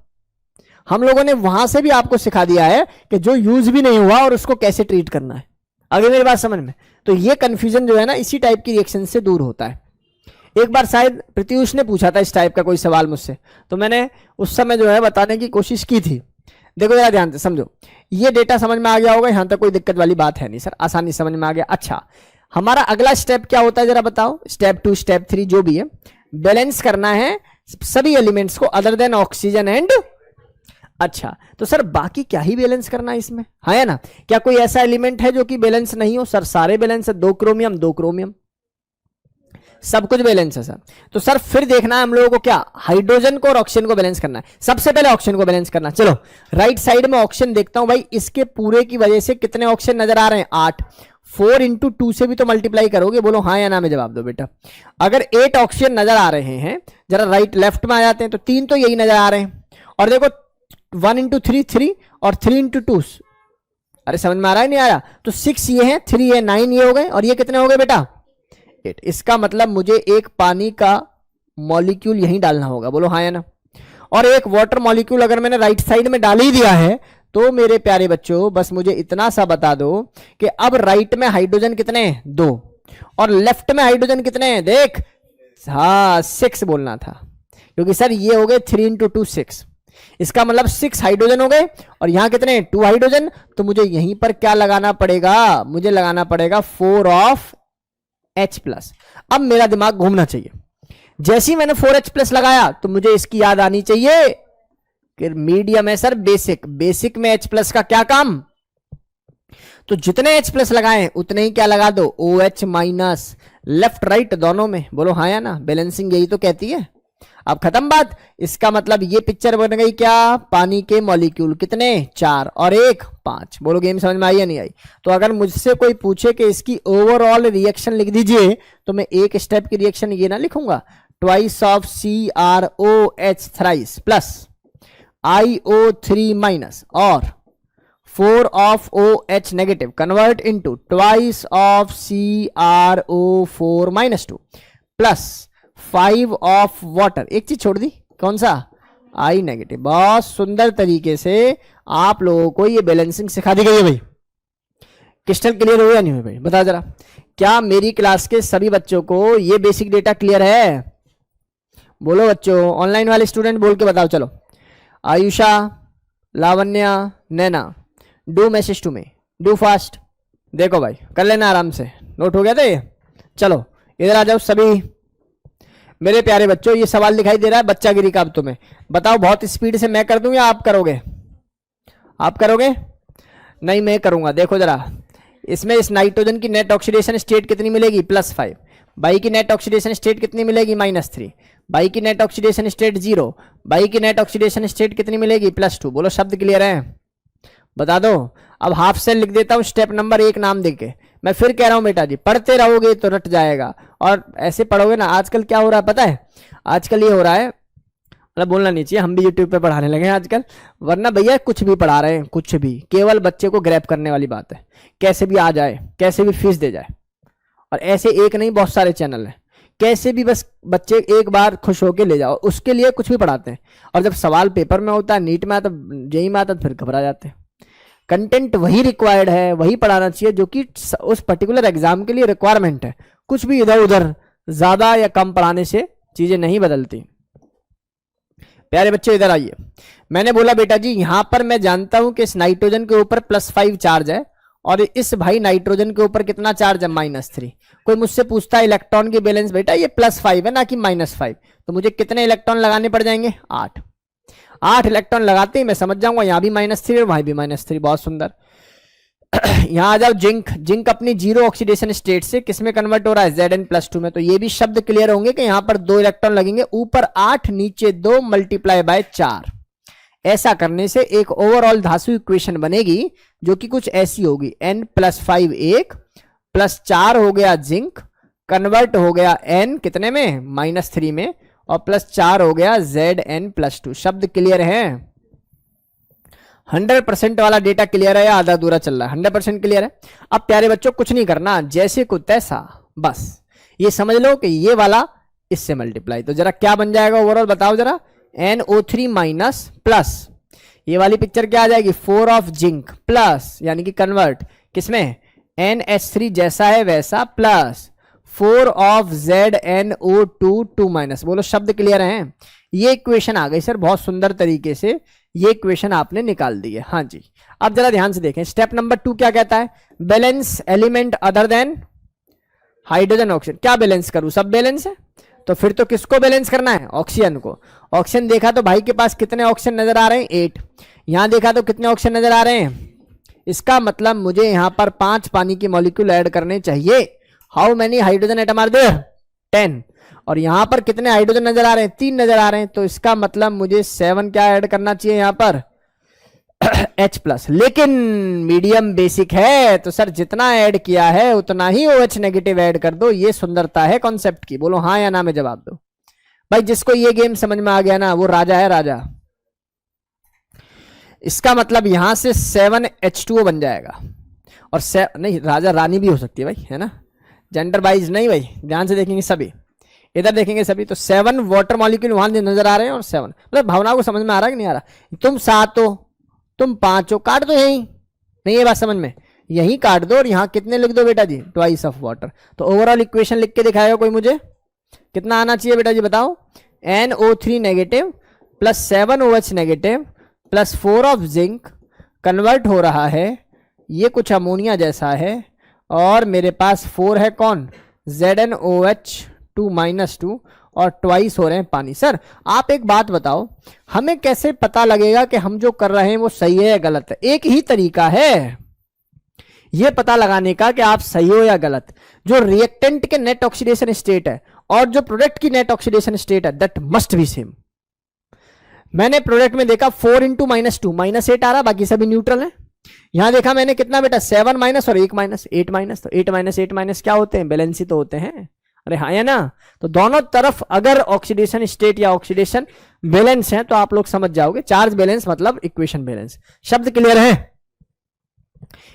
हम लोगों ने वहां से भी आपको सिखा दिया है कि जो यूज भी नहीं हुआ और उसको कैसे ट्रीट करना है। अगर मेरी बात समझ में, तो ये कंफ्यूजन जो है ना इसी टाइप की रिएक्शन से दूर होता है। एक बार शायद प्रत्युष ने पूछा था इस टाइप का कोई सवाल मुझसे, तो मैंने उस समय जो है बताने की कोशिश की थी। देखो जरा ध्यान से समझो, ये डेटा समझ में आ गया होगा, यहां तक कोई दिक्कत वाली बात है नहीं सर, आसानी समझ में आ गया। अच्छा, हमारा अगला स्टेप क्या होता है जरा बताओ, स्टेप 2 स्टेप 3 जो भी है, बैलेंस करना है सभी एलिमेंट्स को अदर देन ऑक्सीजन एंड। अच्छा, तो सर बाकी क्या ही बैलेंस करना है इसमें, है ना? क्या कोई ऐसा एलिमेंट है जो कि बैलेंस नहीं हो? सर सारे बैलेंस है, 2 क्रोमियम 2 क्रोमियम, सब कुछ बैलेंस है सर। तो सर फिर देखना है हम लोगों को क्या, हाइड्रोजन को और ऑक्सीजन को बैलेंस करना है। सबसे पहले ऑक्सीजन को बैलेंस करना। चलो राइट साइड में ऑक्सीजन देखता हूं भाई, इसके पूरे की वजह से कितने ऑक्सीजन नजर आ रहे हैं? 8। 4 इंटू 2 से भी तो मल्टीप्लाई करोगे, बोलो हाँ या ना में जवाब दो बेटा। अगर 8 ऑक्सीजन नजर आ रहे हैं, जरा राइट लेफ्ट में आ जाते हैं, तो 3 तो यही नजर आ रहे हैं। और देखो 1 इंटू 3 3 और 3 इंटू 2, अरे समझ में आ रहा है नहीं आ रहा? तो 6 ये है, 3 ये, 9 ये हो गए, और ये कितने हो गए बेटा? 8। इसका मतलब मुझे एक पानी का मॉलिक्यूल यहीं डालना होगा, बोलो हाँ या ना? और एक वाटर मॉलिक्यूल अगर मैंने राइट साइड में डाल ही दिया है, तो मेरे प्यारे बच्चों बस मुझे इतना सा बता दो कि अब राइट में हाइड्रोजन कितने हैं? 2, और लेफ्ट में हाइड्रोजन कितने हैं? देख, हाँ 6 बोलना था, क्योंकि सर ये हो गए 3 इंटू 2 6, इसका मतलब 6 हाइड्रोजन हो गए, और यहां कितने? 2 हाइड्रोजन। तो मुझे यहीं पर क्या लगाना पड़ेगा? मुझे लगाना पड़ेगा 4 ऑफ H+। अब मेरा दिमाग घूमना चाहिए, जैसे ही मैंने 4H+ लगाया तो मुझे इसकी याद आनी चाहिए कि मीडियम है सर बेसिक, बेसिक में H+ का क्या काम? तो जितने H+ लगाए उतने ही क्या लगा दो? OH-, लेफ्ट राइट दोनों में, बोलो हाँ या ना? बैलेंसिंग यही तो कहती है। अब खत्म बात। इसका मतलब ये पिक्चर बन गई क्या? पानी के मॉलिक्यूल कितने? 4 और 1 5। बोलो गेम समझ में आई या नहीं आई? तो अगर मुझसे कोई पूछे कि इसकी ओवरऑल रिएक्शन लिख दीजिए, तो मैं एक स्टेप की रिएक्शन ये ना लिखूंगा, twice of CrOH thrice plus IO3 minus और 4 of OH negative convert into twice of CrO4 minus 2 plus 5 of water. एक चीज छोड़ दी, कौन सा? I negative. बहुत सुंदर तरीके से आप लोगों को ये बैलेंसिंग सिखा दी गई है भाई। क्रिस्टल क्लियर हो या नहीं हुई भाई? बता जरा, क्या मेरी क्लास के सभी बच्चों को ये बेसिक डेटा क्लियर है? बोलो बच्चों, ऑनलाइन वाले स्टूडेंट बोल के बताओ। चलो Ayusha, Lavanya, Naina, do message to me, do fast. देखो भाई कर लेना आराम से, नोट हो गया था ये? चलो इधर आ जाओ सभी मेरे प्यारे बच्चों। ये सवाल दिखाई दे रहा है बच्चागिरी का, अब तुम्हें बताओ बहुत स्पीड से मैं कर दूं या आप करोगे? आप करोगे? नहीं मैं करूंगा। देखो जरा, इसमें इस नाइट्रोजन की नेट ऑक्सीडेशन स्टेट कितनी मिलेगी? +5। बाई की नेट ऑक्सीडेशन स्टेट कितनी मिलेगी? -3। बाई की नेट ऑक्सीडेशन स्टेट 0। बाई की नेट ऑक्सीडेशन स्टेट कितनी मिलेगी? +2। बोलो शब्द क्लियर है? बता दो। अब हाफ सेल लिख देता हूं स्टेप नंबर 1 नाम देके। मैं फिर कह रहा हूं बेटा जी, पढ़ते रहोगे तो रट जाएगा, और ऐसे पढ़ोगे ना। आजकल क्या हो रहा है पता है? आजकल ये हो रहा है, मतलब बोलना नहीं चाहिए, हम भी यूट्यूब पे पढ़ाने लगे हैं आजकल, वरना भैया कुछ भी पढ़ा रहे हैं, कुछ भी, केवल बच्चे को ग्रैब करने वाली बात है, कैसे भी आ जाए, कैसे भी फीस दे जाए। और ऐसे एक नहीं बहुत सारे चैनल हैं, कैसे भी बस बच्चे एक बार खुश होके ले जाओ, उसके लिए कुछ भी पढ़ाते हैं। और जब सवाल पेपर में होता है, नीट में आता, जेईई में आता, फिर घबरा जाते हैं। कंटेंट वही रिक्वायर्ड है, वही पढ़ाना चाहिए जो कि उस पर्टिकुलर एग्जाम के लिए रिक्वायरमेंट है। कुछ भी इधर उधर ज्यादा या कम पढ़ाने से चीजें नहीं बदलती। प्यारे बच्चे इधर आइए। मैंने बोला बेटा जी यहां पर मैं जानता हूं कि इस नाइट्रोजन के ऊपर +5 चार्ज है, और इस भाई नाइट्रोजन के ऊपर कितना चार्ज है? -3। कोई मुझसे पूछता है इलेक्ट्रॉन की बैलेंस, बेटा ये +5 है ना कि -5, तो मुझे कितने इलेक्ट्रॉन लगाने पड़ जाएंगे? 8। 8 इलेक्ट्रॉन लगाते ही मैं समझ जाऊंगा यहां भी -3 और वहां भी -3। बहुत सुंदर। यहां आ जाओ, जिंक। जिंक अपनी 0 ऑक्सीडेशन स्टेट से किस में कन्वर्ट हो रहा है? Zn+2 में। तो ये भी शब्द क्लियर होंगे कि यहां पर 2 इलेक्ट्रॉन लगेंगे, ऊपर 8 नीचे 2 मल्टीप्लाई बाय 4। ऐसा करने से एक ओवरऑल धातु इक्वेशन बनेगी जो कि कुछ ऐसी होगी, N+5 1 +4 हो गया जिंक, कन्वर्ट हो गया N कितने में? -3 में, और +4 हो गया Zn+2। शब्द क्लियर है? 100% वाला डेटा क्लियर है या आधा अधूरा चल रहा है? 100% क्लियर है। अब प्यारे बच्चों कुछ नहीं करना, जैसे को तैसा, बस ये समझ लो कि ये वाला इससे मल्टीप्लाई, तो जरा क्या बन जाएगा ओवरऑल बताओ जरा? NO3 माइनस प्लस ये वाली पिक्चर क्या आ जाएगी, 4 ऑफ जिंक प्लस यानी कि कन्वर्ट किसमें, NH3 जैसा है वैसा प्लस 4 ऑफ ZnO2 2 माइनस। बोलो शब्द क्लियर है। ये इक्वेशन आ गई सर, बहुत सुंदर तरीके से ये इक्वेशन आपने निकाल दी है। हाँ जी, अब जरा ध्यान से देखें, स्टेप नंबर 2 क्या कहता है, balance element other than hydrogen oxygen. क्या बैलेंस करूं, सब बैलेंस है, तो फिर तो किसको बैलेंस करना है, ऑक्सीजन को। ऑक्सीजन देखा तो भाई के पास कितने ऑक्सीजन नजर आ रहे हैं, 8। यहां देखा तो कितने ऑक्सीजन नजर आ रहे हैं, इसका मतलब मुझे यहां पर 5 पानी की मॉलिक्यूल ऐड करने चाहिए। How many hydrogen atom are there, 10। और यहां पर कितने हाइड्रोजन नजर आ रहे हैं, 3 नजर आ रहे हैं, तो इसका मतलब मुझे 7 क्या ऐड करना चाहिए यहां पर H प्लस। लेकिन मीडियम बेसिक है तो सर जितना ऐड किया है उतना ही OH नेगेटिव ऐड कर दो। ये सुंदरता है कॉन्सेप्ट की। बोलो हाँ या ना में जवाब दो। भाई जिसको ये गेम समझ में आ गया ना वो राजा है, राजा। इसका मतलब यहां से 7H2O बन जाएगा। और नहीं, राजा रानी भी हो सकती है भाई, है ना, जेंडर वाइज नहीं भाई, ध्यान से देखेंगे सभी, इधर देखेंगे सभी, तो 7 वाटर मॉलिक्यूल वहां नजर आ रहे हैं और 7 मतलब भावना को समझ में आ रहा है कि नहीं आ रहा। तुम 7 हो, तुम 5 हो, काट दो यहीं, नहीं है बात समझ में, यहीं काट दो और यहां कितने लिख दो बेटा जी, ट्वाइस ऑफ वाटर। तो ओवरऑल इक्वेशन लिख के दिखाएगा कोई मुझे, कितना आना चाहिए बेटा जी बताओ, NO3 negative plus 7OH negative plus 4 of zinc convert हो रहा है, ये कुछ अमोनिया जैसा है, और मेरे पास 4 है कौन, ZnOH2 माइनस 2 और ट्वाइस हो रहे हैं पानी। सर आप एक बात बताओ, हमें कैसे पता लगेगा कि हम जो कर रहे हैं वो सही है या गलत है। एक ही तरीका है ये पता लगाने का कि आप सही हो या गलत। जो रिएक्टेंट के नेट ऑक्सीडेशन स्टेट है और जो प्रोडक्ट की नेट ऑक्सीडेशन स्टेट है दैट मस्ट बी सेम। मैंने प्रोडक्ट में देखा 4 इंटू -2 -8 आ रहा, बाकी सभी न्यूट्रल है। यहां देखा मैंने कितना बेटा, 7 माइनस और 1 माइनस, 8 माइनस, तो 8 माइनस 8 माइनस क्या होते हैं, बैलेंस ही तो होते हैं। अरे हाँ या ना, तो दोनों तरफ अगर ऑक्सीडेशन स्टेट या ऑक्सीडेशन बैलेंस है तो आप लोग समझ जाओगे, चार्ज बैलेंस मतलब इक्वेशन बैलेंस। शब्द क्लियर है,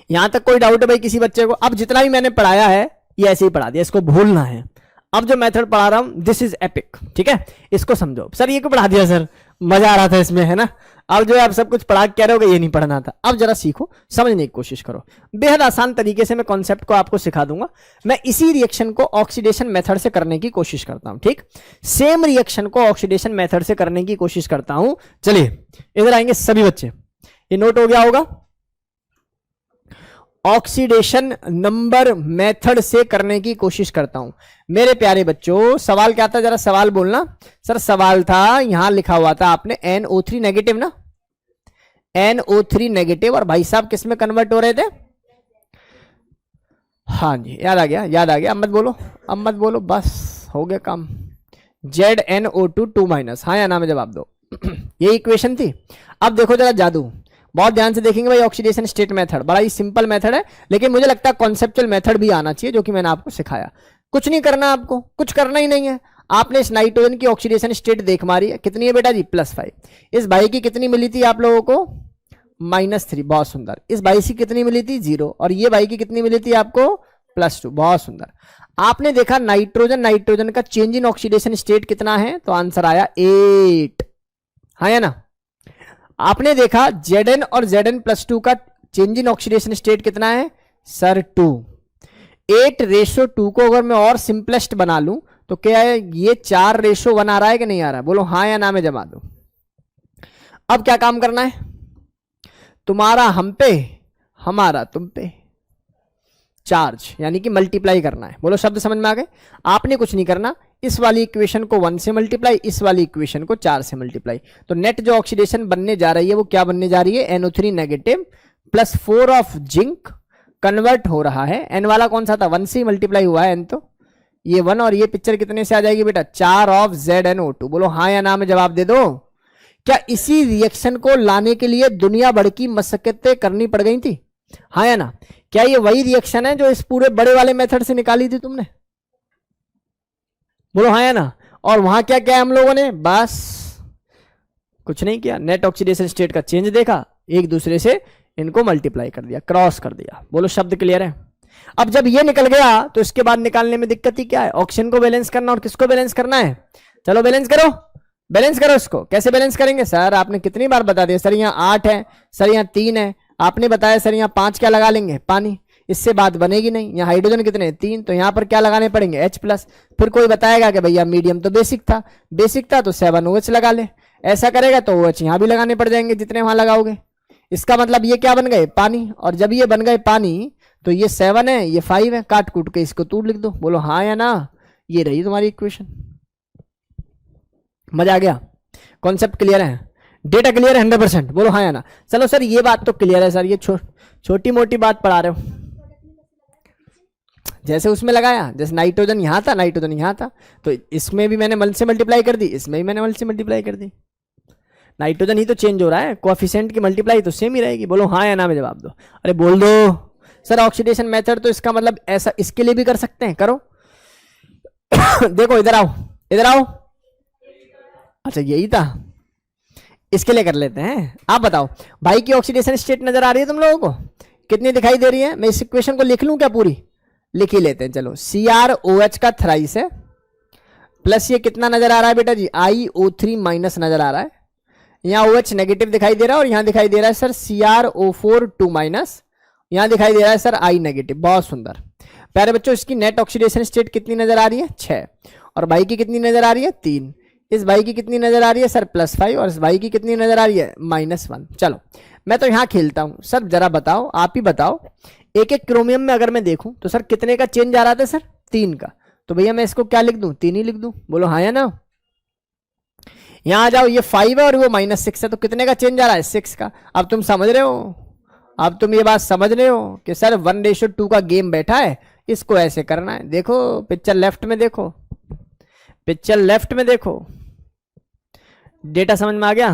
यहां तक कोई डाउट है भाई किसी बच्चे को? अब जितना भी मैंने पढ़ाया है ये ऐसे ही पढ़ा दिया, इसको भूलना है। अब जो मेथड पढ़ा रहा हूं दिस इज एपिक, ठीक है, इसको समझो। सर ये क्यों पढ़ा दिया सर, मजा आ रहा था इसमें, है ना। अब जो है आप सब कुछ पढ़ा के कह रहे हो ये नहीं पढ़ना था, अब जरा सीखो, समझने की कोशिश करो। बेहद आसान तरीके से मैं कॉन्सेप्ट को आपको सिखा दूंगा। मैं इसी रिएक्शन को ऑक्सीडेशन मेथड से करने की कोशिश करता हूं, ठीक, सेम रिएक्शन को ऑक्सीडेशन मेथड से करने की कोशिश करता हूं। चलिए इधर आएंगे सभी बच्चे, ये नोट हो गया होगा। ऑक्सीडेशन नंबर मेथड से करने की कोशिश करता हूं मेरे प्यारे बच्चों। सवाल क्या था, जरा सवाल बोलना। सर सवाल था, यहां लिखा हुआ था आपने NO3 नेगेटिव ना, NO3 नेगेटिव, और भाई साहब किस में कन्वर्ट हो रहे थे? हाँ जी याद आ गया, याद आ गया। अब मत बोलो, अब मत बोलो, बस हो गया काम। ZnO2 2 माइनस, हाँ या ना में जवाब दो। ये इक्वेशन थी। अब देखो जरा जादू, बहुत ध्यान से देखेंगे भाई। ऑक्सीडेशन स्टेट मेथड बड़ा ही सिंपल मेथड है, लेकिन मुझे लगता है कॉन्सेप्चुअल मेथड भी आना चाहिए, जो कि मैंने आपको सिखाया। कुछ नहीं करना, आपको कुछ करना ही नहीं है। आपने इस नाइट्रोजन की ऑक्सीडेशन स्टेट देख मारी है, कितनी है बेटा जी, +5। इस भाई की कितनी मिली थी आप लोगों को, -3, बहुत सुंदर। इस भाई की कितनी मिली थी, 0, और ये भाई की कितनी मिली थी आपको, +2, बहुत सुंदर। आपने देखा नाइट्रोजन का चेंज इन ऑक्सीडेशन स्टेट कितना है, तो आंसर आया 8, हाँ या ना। आपने देखा Zn और Zn+2 का चेंज इन ऑक्सीडेशन स्टेट कितना है सर, 2। 8:2 को अगर मैं और सिंपलेस्ट बना लूं तो क्या है, ये 4:1 आ रहा है कि नहीं आ रहा है? बोलो हाँ या ना में जमा दो। अब क्या काम करना है, तुम्हारा हम पे, हमारा तुम पे, चार्ज यानी कि मल्टीप्लाई करना है। बोलो शब्द समझ में आ गए? आपने कुछ नहीं करना, इस वाली इक्वेशन को 1 से मल्टीप्लाई, इस वाली इक्वेशन को 4 से मल्टीप्लाई। तो नेट जो ऑक्सीडेशन बनने जा रही है वो क्या बनने जा रही है, NO3 negative plus 4 of zinc convert हो रहा है। N वाला कौन सा था, 1 से मल्टीप्लाई हुआ है N, तो ये 1, और ये पिक्चर कितने से आ जाएगी बेटा, 4 ऑफ ZnO2। बोलो हाँ या ना में जवाब दे दो। क्या इसी रिएक्शन को लाने के लिए दुनिया भर की मशक्कतें करनी पड़ गई थी, हाँ या ना? क्या ये वही रिएक्शन है जो इस पूरे बड़े वाले मेथड से निकाली थी तुमने? बोलो हाँ या ना। और वहां क्या क्या हम लोगों ने, बस कुछ नहीं किया, नेट ऑक्सीडेशन स्टेट का चेंज देखा, एक दूसरे से इनको मल्टीप्लाई कर दिया, क्रॉस कर दिया। बोलो शब्द क्लियर है? अब जब ये निकल गया तो इसके बाद निकालने में दिक्कत ही क्या है, ऑक्सीजन को बैलेंस करना और किसको बैलेंस करना है? चलो बैलेंस करो, बैलेंस करो इसको। कैसे बैलेंस करेंगे सर? आपने कितनी बार बता दिया सर यहाँ 8 है, सर यहाँ 3 है, आपने बताया सर यहाँ 5 क्या लगा लेंगे? पानी। इससे बात बनेगी नहीं। यहाँ हाइड्रोजन कितने? 3, तो यहाँ पर क्या लगाने पड़ेंगे? H+। फिर कोई बताएगा कि भैया मीडियम तो बेसिक था तो 7OH लगा ले। ऐसा करेगा तो OH यहाँ भी लगाने पड़ जाएंगे जितने वहां लगाओगे। इसका मतलब ये क्या बन गए? पानी। और जब ये बन गए पानी तो ये 7 है, ये 5 है, काट कूट के इसको तू लिख दो। बोलो हाँ या ना? ये रही तुम्हारी इक्वेशन। मजा आ गया? कॉन्सेप्ट क्लियर है? डेटा क्लियर है 100%? बोलो हाँ या ना। चलो सर ये बात तो क्लियर है सर, ये छोटी मोटी बात पढ़ा रहे हो। जैसे उसमें लगाया, जैसे नाइट्रोजन यहाँ था, नाइट्रोजन यहाँ था, तो इसमें भी मैंने 1 से मल्टीप्लाई कर दी, इसमें भी मैंने 1 से मल्टीप्लाई कर दी। नाइट्रोजन ही तो चेंज हो रहा है, कोएफिशिएंट की मल्टीप्लाई तो सेम ही रहेगी। बोलो हाँ या ना में जवाब दो। अरे बोल दो सर। ऑक्सीडेशन मेथड तो इसका मतलब ऐसा इसके लिए भी कर सकते हैं, करो। देखो इधर आओ, इधर आओ। अच्छा यही था, इसके लिए कर लेते हैं। आप बताओ भाई की ऑक्सीडेशन स्टेट नजर आ रही है तुम लोगों को? कितनी दिखाई दे रही है? मैं इस इक्वेशन को लिख लूं क्या पूरी? लिख ही लेते हैं चलो। CrOH का थ्राइस है, प्लस ये कितना नजर आ रहा है बेटा जी? iO3 माइनस नजर आ रहा है। यहाँ OH नेगेटिव दिखाई दे रहा है और यहाँ दिखाई दे रहा है सर CrO4 2 माइनस, यहाँ दिखाई दे रहा है सर I नेगेटिव। बहुत सुंदर प्यारे बच्चों। इसकी नेट ऑक्सीडेशन स्टेट कितनी नजर आ रही है? 6। और भाई की कितनी नजर आ रही है? 3। इस भाई की कितनी नजर आ रही है सर? +5। और इस भाई की कितनी नजर आ रही है? -1। चलो मैं तो यहाँ खेलता हूँ सर, जरा बताओ, आप ही बताओ। एक एक क्रोमियम में अगर मैं देखूं तो सर कितने का चेंज आ रहा था सर? 3 का। तो भैया मैं इसको क्या लिख दूं? 3 ही लिख दूं। बोलो हाँ या ना। यहां आ जाओ, ये 5 है और वो -6 है, तो कितने का चेंज आ रहा है? 6 का। अब तुम समझ रहे हो? अब तुम ये बात समझ रहे हो कि सर 1:2 का गेम बैठा है, इसको ऐसे करना है। देखो पिक्चर लेफ्ट में देखो, पिक्चर लेफ्ट में देखो। डेटा समझ में आ गया?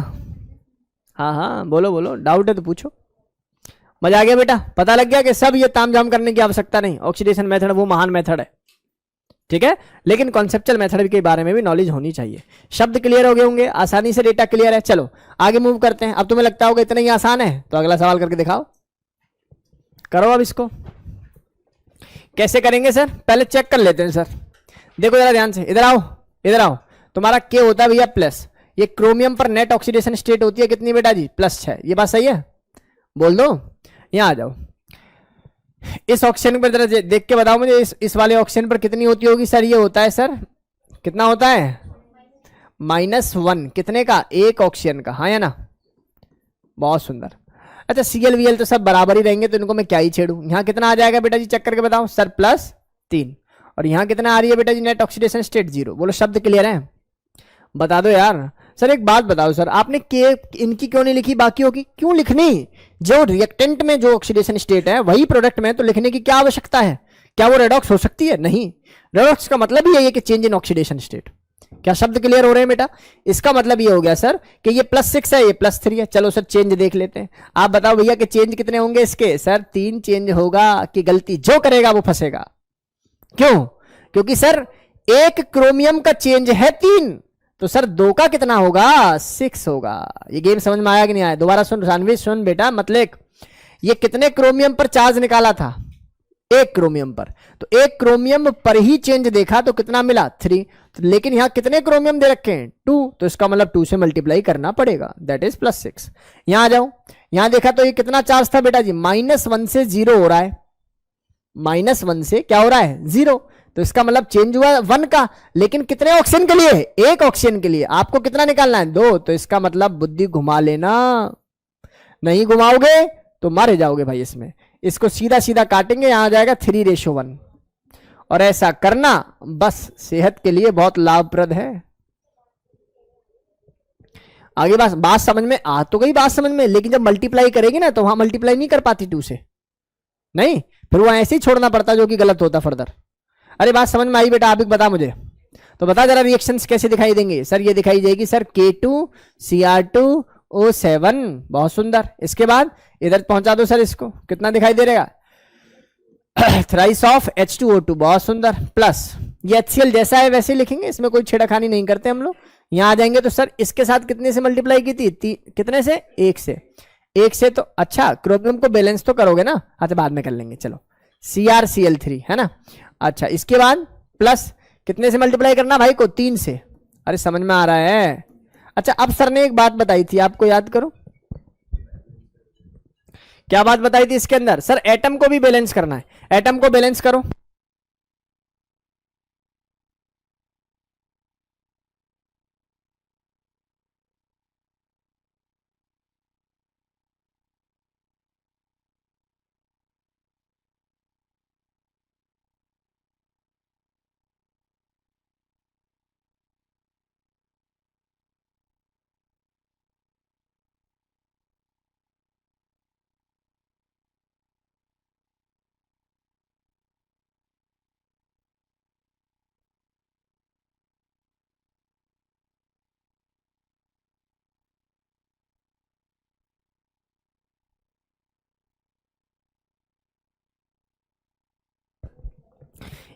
हाँ हाँ बोलो बोलो, डाउट है तो पूछो। मजा आ गया बेटा? पता लग गया कि सब ये तामझाम करने की आवश्यकता नहीं, ऑक्सीडेशन मेथड वो महान मेथड है, ठीक है। लेकिन कॉन्सेप्चुअल मेथड के बारे में भी नॉलेज होनी चाहिए। शब्द क्लियर हो गए होंगे, आसानी से डेटा क्लियर है। चलो आगे मूव करते हैं। अब तुम्हें लगता होगा इतना ही आसान है, तो अगला सवाल करके दिखाओ। करो अब इसको। कैसे करेंगे सर? पहले चेक कर लेते हैं सर। देखो जरा ध्यान से, इधर आओ, इधर आओ। तुम्हारा के होता है भैया प्लस, ये क्रोमियम पर नेट ऑक्सीडेशन स्टेट होती है कितनी बेटा जी? +6। ये बात सही है? बोल दो। यहां आ जाओ, इस ऑक्सीजन पर जरा देख के बताओ मुझे, इस वाले ऑक्सीजन पर कितनी होती होगी सर? ये होता है सर, कितना होता है? -1। कितने का? एक ऑक्सीजन का, हाँ या ना? बहुत सुंदर। अच्छा ClVl तो सब बराबर ही रहेंगे, तो इनको मैं क्या ही छेड़ू। यहाँ कितना आ जाएगा बेटा जी? चेक करके बताओ सर। +3। और यहाँ कितना आ रही है बेटा जी? Net oxidation state 0। बोलो शब्द क्लियर है? बता दो यार। सर एक बात बताओ सर, आपने के इनकी क्यों नहीं लिखी, बाकियों की क्यों लिखनी? जो रिएक्टेंट में जो ऑक्सीडेशन स्टेट है वही प्रोडक्ट में तो लिखने की क्या आवश्यकता है? क्या वो रेडॉक्स हो सकती है? नहीं। रेडॉक्स का मतलब ही यही है कि चेंज इन ऑक्सीडेशन स्टेट। क्या शब्द क्लियर हो रहे हैं बेटा? इसका मतलब ये हो गया सर कि ये +6 है, ये +3 है। चलो सर चेंज देख लेते हैं। आप बताओ भैया कि चेंज कितने होंगे इसके? सर 3 चेंज होगा। कि गलती जो करेगा वो फंसेगा। क्यों? क्योंकि सर एक क्रोमियम का चेंज है 3, तो सर 2 का कितना होगा? 6 होगा। ये गेम समझ में आया कि नहीं आया? दोबारा सुन रणवीर, सुन बेटा, मतलब ये कितने क्रोमियम पर चार्ज निकाला था? एक क्रोमियम पर। तो एक क्रोमियम पर ही चेंज देखा तो कितना मिला? 3। लेकिन यहां कितने क्रोमियम दे रखे हैं? 2। तो इसका मतलब 2 से मल्टीप्लाई करना पड़ेगा, दैट इज +6। यहां आ जाओ, यहां देखा तो ये कितना चार्ज था बेटा जी? -1 से 0 हो रहा है। -1 से क्या हो रहा है? 0। तो इसका मतलब चेंज हुआ 1 का, लेकिन कितने ऑक्सीजन के लिए? एक ऑक्सीजन के लिए। आपको कितना निकालना है? 2। तो इसका मतलब बुद्धि घुमा लेना, नहीं घुमाओगे तो मारे जाओगे भाई। इसमें इसको सीधा सीधा काटेंगे, यहां आ जाएगा 3:1। और ऐसा करना बस सेहत के लिए बहुत लाभप्रद है। आगे बात समझ में आ तो गई, बात समझ में, लेकिन जब मल्टीप्लाई करेगी ना तो वहां मल्टीप्लाई नहीं कर पाती 2 से, नहीं, फिर वहां ऐसे ही छोड़ना पड़ता जो कि गलत होता फर्दर। अरे बात समझ में आई बेटा? आप बता मुझे, तो बता जरा रिएक्शंस कैसे दिखाई देंगे? सर ये दिखाई देगी सर K2Cr2O7। बहुत सुंदर। इसके बाद इधर पहुंचा दो सर, इसको कितना दिखाई दे रहेगा? Thrice of H2O2। बहुत सुंदर। प्लस ये HCl जैसा है वैसे ही लिखेंगे, इसमें कोई छेड़खानी नहीं करते हम लोग। यहां आ जाएंगे तो सर इसके साथ कितने से मल्टीप्लाई की थी? कितने से? 1 से। 1 से तो अच्छा क्रोमियम को बैलेंस तो करोगे ना? अच्छा बाद में कर लेंगे, चलो। CrCl3 है ना? अच्छा इसके बाद प्लस कितने से मल्टीप्लाई करना भाई को? 3 से। अरे समझ में आ रहा है? अच्छा, अब सर ने एक बात बताई थी, आपको याद करो क्या बात बताई थी इसके अंदर? सर एटम को भी बैलेंस करना है, एटम को बैलेंस करो।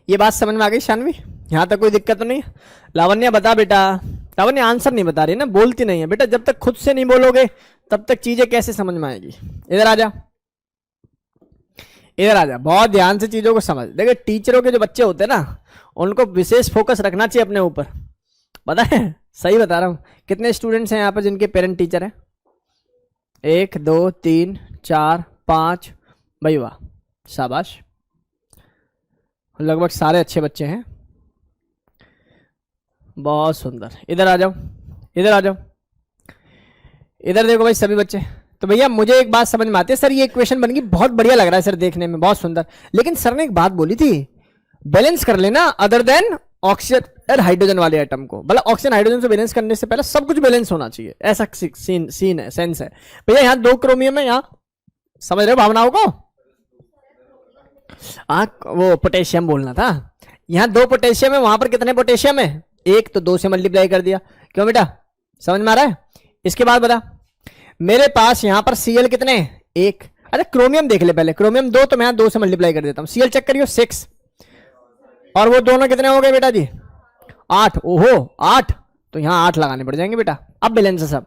ये बात समझ में आ गई शानवी? यहाँ तक कोई दिक्कत तो नहीं है? लावण्या बता बेटा। लावण्या आंसर नहीं बता रही ना, बोलती नहीं है बेटा। जब तक खुद से नहीं बोलोगे तब तक चीजें कैसे समझ में आएगी? इधर आ जा, इधर आ जा, बहुत ध्यान से चीजों को समझ। देखिए टीचरों के जो बच्चे होते हैं ना, उनको विशेष फोकस रखना चाहिए अपने ऊपर, पता है? सही बता रहा हूँ। कितने स्टूडेंट्स हैं यहाँ पर जिनके पेरेंट टीचर हैं? 1 2 3 4 5 भाई, वाह, शाबाश, लगभग सारे अच्छे बच्चे हैं, बहुत सुंदर। इधर आ जाओ, इधर आ जाओ, इधर देखो भाई सभी बच्चे। तो भैया मुझे एक बात समझ में आती है सर, ये इक्वेशन बन गई, बहुत बढ़िया लग रहा है सर देखने में, बहुत सुंदर। लेकिन सर ने एक बात बोली थी, बैलेंस कर लेना अदर देन ऑक्सीजन और हाइड्रोजन वाले एटम को। मतलब ऑक्सीजन हाइड्रोजन से बैलेंस करने से पहले सब कुछ बैलेंस होना चाहिए, ऐसा सीन है, सेंस है भैया। यहाँ 2 क्रोमियम है, यहाँ समझ रहे हो भावनाओं को? वो पोटेशियम बोलना था। यहाँ 2 पोटेशियम है, वहां पर कितने पोटेशियम है? 1, तो 2 से मल्टीप्लाई कर दिया। क्यों बेटा, समझ में आ रहा है? इसके बाद बता, मेरे पास यहाँ पर Cl कितने हैं? 1। अच्छा क्रोमियम देख ले पहले, क्रोमियम 2, तो मैं यहाँ 2 से मल्टीप्लाई कर देता हूँ। Cl चेक करियो 6, और वो दोनों कितने हो गए बेटा जी? 8। ओहो 8, तो यहाँ 8 लगाने पड़ जाएंगे बेटा। अब बैलेंस है सब,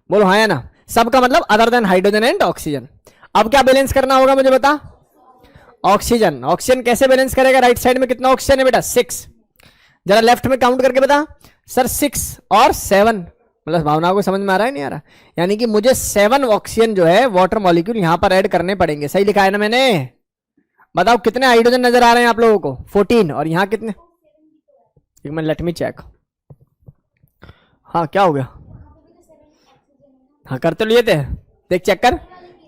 बोलो हाँ या ना? सबका मतलब other than hydrogen and oxygen. अब क्या बैलेंस करना होगा मुझे बता? ऑक्सीजन। ऑक्सीजन कैसे बैलेंस करेगा? राइट साइड में कितना ऑक्सीजन है बेटा? 6। जरा लेफ्ट में काउंट करके बता सर। 6 और 7, मतलब भावनाओं को समझ में आ रहा है नहीं आ रहा? यानी कि मुझे 7 ऑक्सीजन जो है वाटर मॉलिक्यूल यहां पर ऐड करने पड़ेंगे। सही लिखा है ना मैंने? बताओ कितने हाइड्रोजन नजर आ रहे हैं आप लोगों को? 14। और यहाँ कितने? एक मिनट, लेट मी चेक। हाँ क्या हो गया? हाँ कर तो लिए थे, देख चेक कर।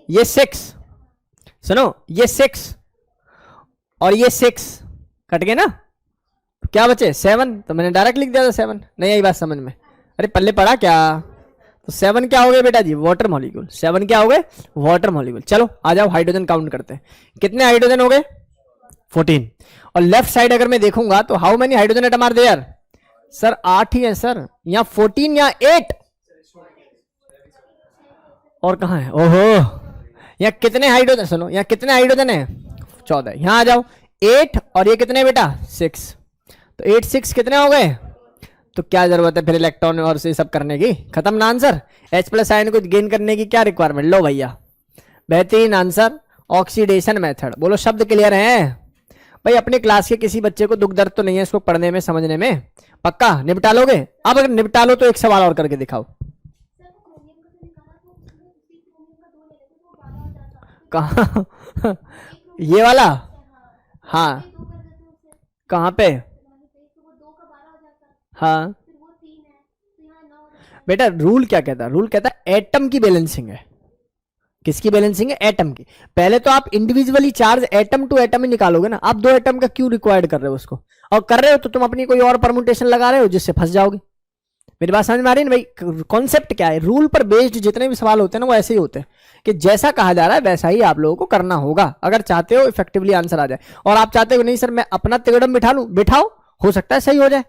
ये 6, सुनो, ये 6 और ये 6 कट गए ना, क्या बचे? 7। तो मैंने डायरेक्ट लिख दिया था 7। नहीं आई बात समझ में? अरे पल्ले पड़ा क्या? तो 7 क्या हो गए बेटा जी? Water molecule. 7 क्या हो गए? Water molecule. चलो आ जाओ हाइड्रोजन काउंट करते हैं। कितने हाइड्रोजन हो गए? 14। और लेफ्ट साइड अगर मैं देखूंगा तो how many hydrogen atom are there? Sir 8 ही है सर। यहाँ 14 या 8 और कहाँ है? ओहो, यहाँ कितने हाइड्रोजन, सुनो यहाँ कितने हाइड्रोजन है? 14। यहाँ आ जाओ 8 और ये कितने बेटा? 6। तो 8 6 कितने हो गए? तो क्या जरूरत है फिर इलेक्ट्रॉन और से सब करने की? खत्म ना आंसर। H+ आयन को गेन करने की क्या रिक्वायरमेंट? लो भैया बेहतरीन आंसर, ऑक्सीडेशन मेथड। बोलो शब्द क्लियर है भाई? अपनी क्लास के किसी बच्चे को दुख दर्द तो नहीं है इसको पढ़ने में समझने में? पक्का निपटा लोगे? अब अगर निपटा लो तो एक सवाल और करके दिखाओ। कहा? ये वाला? हाँ कहाँ पे? हाँ बेटा रूल क्या कहता है? रूल कहता है एटम की बैलेंसिंग है। किसकी बैलेंसिंग है? एटम की। पहले तो आप individually charge atom to atom ही निकालोगे ना। आप 2 एटम का क्यों रिक्वायर्ड कर रहे हो उसको? और कर रहे हो तो तुम अपनी कोई और परमुटेशन लगा रहे हो जिससे फंस जाओगे। मेरी बात समझ में आ रही है ना भाई? कॉन्सेप्ट क्या है? रूल पर बेस्ड जितने भी सवाल होते हैं ना वो ऐसे ही होते हैं कि जैसा कहा जा रहा है वैसा ही आप लोगों को करना होगा अगर चाहते हो इफेक्टिवली आंसर आ जाए। और आप चाहते हो नहीं सर मैं अपना तिगड़म बिठा लूं, बिठाओ, हो सकता है सही हो जाए,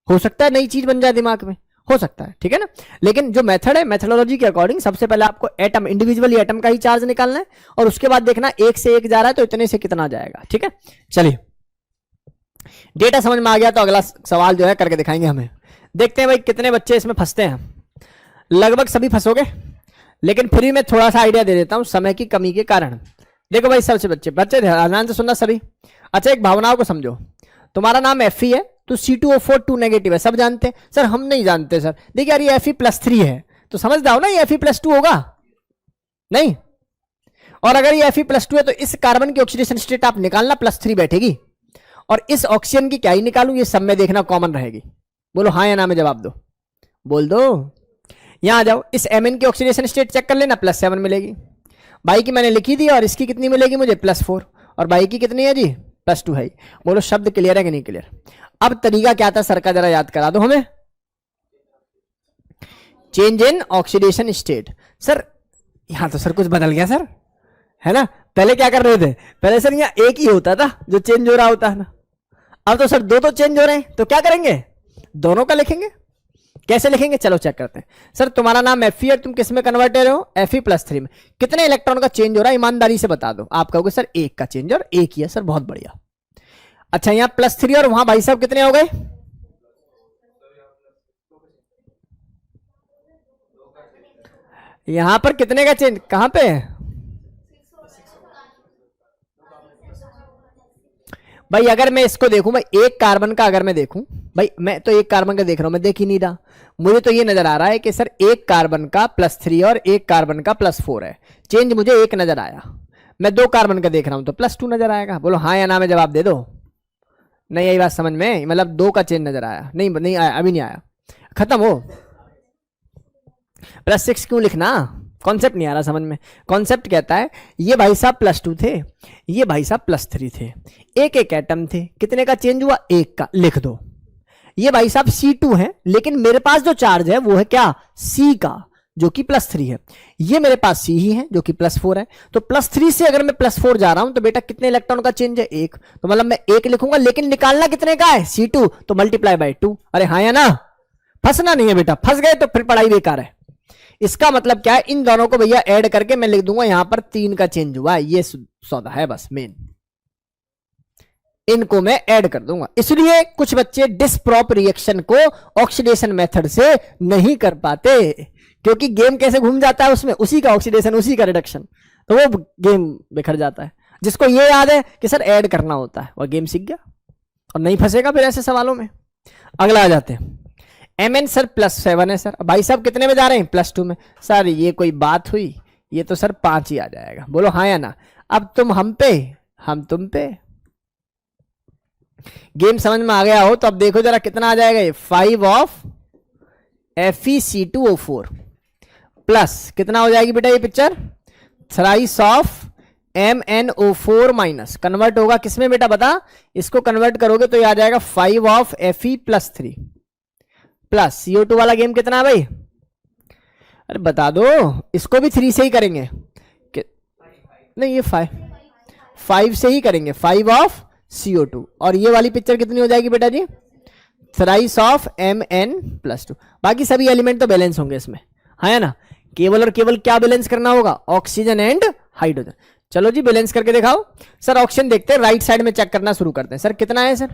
हो सकता है नई चीज बन जाए दिमाग में, हो सकता है, ठीक है ना। लेकिन जो मेथड है, मेथोडोलॉजी के अकॉर्डिंग सबसे पहले आपको एटम, इंडिविजुअली एटम का ही चार्ज निकालना है और उसके बाद देखना 1 से 1 जा रहा है तो इतने से कितना जाएगा। ठीक है, चलिए डेटा समझ में आ गया तो अगला सवाल जो है करके दिखाएंगे हमें। देखते हैं भाई कितने बच्चे इसमें फंसते हैं। लगभग सभी फंसोगे, लेकिन फिर भी मैं थोड़ा सा आइडिया दे देता हूं समय की कमी के कारण। देखो भाई सबसे बच्चे बच्चे ध्यान से सुनना सभी। अच्छा एक भावनाओं को समझो। तुम्हारा नाम एफी है तो C2O4 2 नेगेटिव है, सब जानते हैं। सर हम नहीं जानते सर, देखिए यार ये Fe+3 है, तो समझ जाओ ना ये Fe+2 होगा नहीं। और अगर ये Fe+2 है तो इस कार्बन की ऑक्सीडेशन स्टेट आप निकालना +3 बैठेगी, और इस ऑक्सीजन की क्या ही निकालूं, ये सब में देखना कॉमन रहेगी। बोलो हाँ या ना में जवाब दो, बोल दो। यहां आ जाओ, इस Mn की ऑक्सीडेशन स्टेट चेक कर लेना, +7 मिलेगी। बाई की मैंने लिखी दी, और इसकी कितनी मिलेगी मुझे, +4, और बाई की कितनी है जी, +2 है। बोलो शब्द क्लियर है कि नहीं क्लियर। अब तरीका क्या था सर का, जरा याद करा दो हमें। Change in oxidation state. Sir यहां तो सर कुछ बदल गया सर, है ना। पहले क्या कर रहे थे, पहले सर यहाँ एक ही होता था जो चेंज हो रहा होता है ना, अब तो सर दो तो चेंज हो रहे हैं, तो क्या करेंगे, दोनों का लिखेंगे। कैसे लिखेंगे चलो चेक करते हैं। सर तुम्हारा नाम Fe है, तुम किस में कन्वर्ट हो रहे हो, Fe+3 में। कितने इलेक्ट्रॉन का चेंज हो रहा है ईमानदारी से बता दो। आप कहोगे सर एक का चेंज, और एक ही है सर, बहुत बढ़िया। अच्छा यहाँ +3 और वहां भाई साहब कितने हो गए, यहां पर कितने का चेंज, कहां पे, भाई अगर मैं इसको देखूं, भाई एक कार्बन का अगर मैं देखूं, भाई मैं तो एक कार्बन का देख रहा हूं, मैं देख ही नहीं रहा। मुझे तो ये नजर आ रहा है कि सर एक कार्बन का +3 और एक कार्बन का +4 है, चेंज मुझे एक नजर आया। मैं दो कार्बन का देख रहा हूं तो +2 नजर आएगा। बोलो हाँ या ना में जवाब दे दो। नहीं आई बात समझ में, मतलब दो का चेंज नजर आया, नहीं नहीं आया, अभी नहीं आया, खत्म हो। +6 क्यों लिखना, कॉन्सेप्ट नहीं आ रहा समझ में। कॉन्सेप्ट कहता है ये भाई साहब +2 थे, ये भाई साहब +3 थे, एक एक एटम थे, कितने का चेंज हुआ, एक का, लिख दो। ये भाई साहब C2 है, लेकिन मेरे पास जो चार्ज है वो है क्या, C का, जो कि +3 है। ये मेरे पास C ही है जो कि +4 है। तो +3 से अगर मैं +4 जा रहा हूं तो बेटा कितने इलेक्ट्रॉन का चेंज है, एक, तो मतलब मैं एक लिखूंगा, लेकिन निकालना कितने का है, C2, तो ×2। अरे हाँ या ना, फंसना नहीं है बेटा, फंस गए तो फिर पढ़ाई बेकार है। इसका मतलब क्या है, इन दोनों को भैया ऐड करके मैं लिख दूंगा यहां पर 3 का चेंज हुआ, ये सौदा है बस मेन, इनको मैं ऐड कर दूंगा। इसलिए कुछ बच्चे डिसप्रॉप रिएक्शन को ऑक्सीडेशन मेथड से नहीं कर पाते, क्योंकि गेम कैसे घूम जाता है उसमें, उसी का ऑक्सीडेशन उसी का रिडक्शन, तो वो गेम बिखर जाता है। जिसको ये याद है कि सर ऐड करना होता है वह गेम सीख गया और नहीं फंसेगा फिर ऐसे सवालों में। अगला आ जाते हैं, Mn सर +7 है सर, भाई साहब कितने में जा रहे हैं, +2 में। सर ये कोई बात हुई, ये तो सर 5 ही आ जाएगा। बोलो हाँ या ना। अब तुम हम पे, हम तुम पे, गेम समझ में आ गया हो तो अब देखो जरा कितना आ जाएगा, ये 5 ऑफ FeC2O4 प्लस कितना हो जाएगी बेटा ये picture, thrice of MnO4 minus, convert होगा किसमें बेटा बता, इसको कन्वर्ट करोगे तो ये आ जाएगा 5 ऑफ Fe+3 प्लस CO2 वाला गेम कितना है भाई, अरे बता दो, इसको भी 3 से ही करेंगे कि नहीं, ये 5 से ही करेंगे, 5 ऑफ CO2, और ये वाली पिक्चर कितनी हो जाएगी बेटा जी, थ्राइस ऑफ Mn+2। बाकी सभी एलिमेंट तो बैलेंस होंगे इसमें, है ना। केवल और केवल क्या बैलेंस करना होगा, ऑक्सीजन एंड हाइड्रोजन। चलो जी बैलेंस करके दिखाओ। सर ऑक्सीजन देखते हैं, राइट साइड में चेक करना शुरू करते हैं। सर कितना है सर,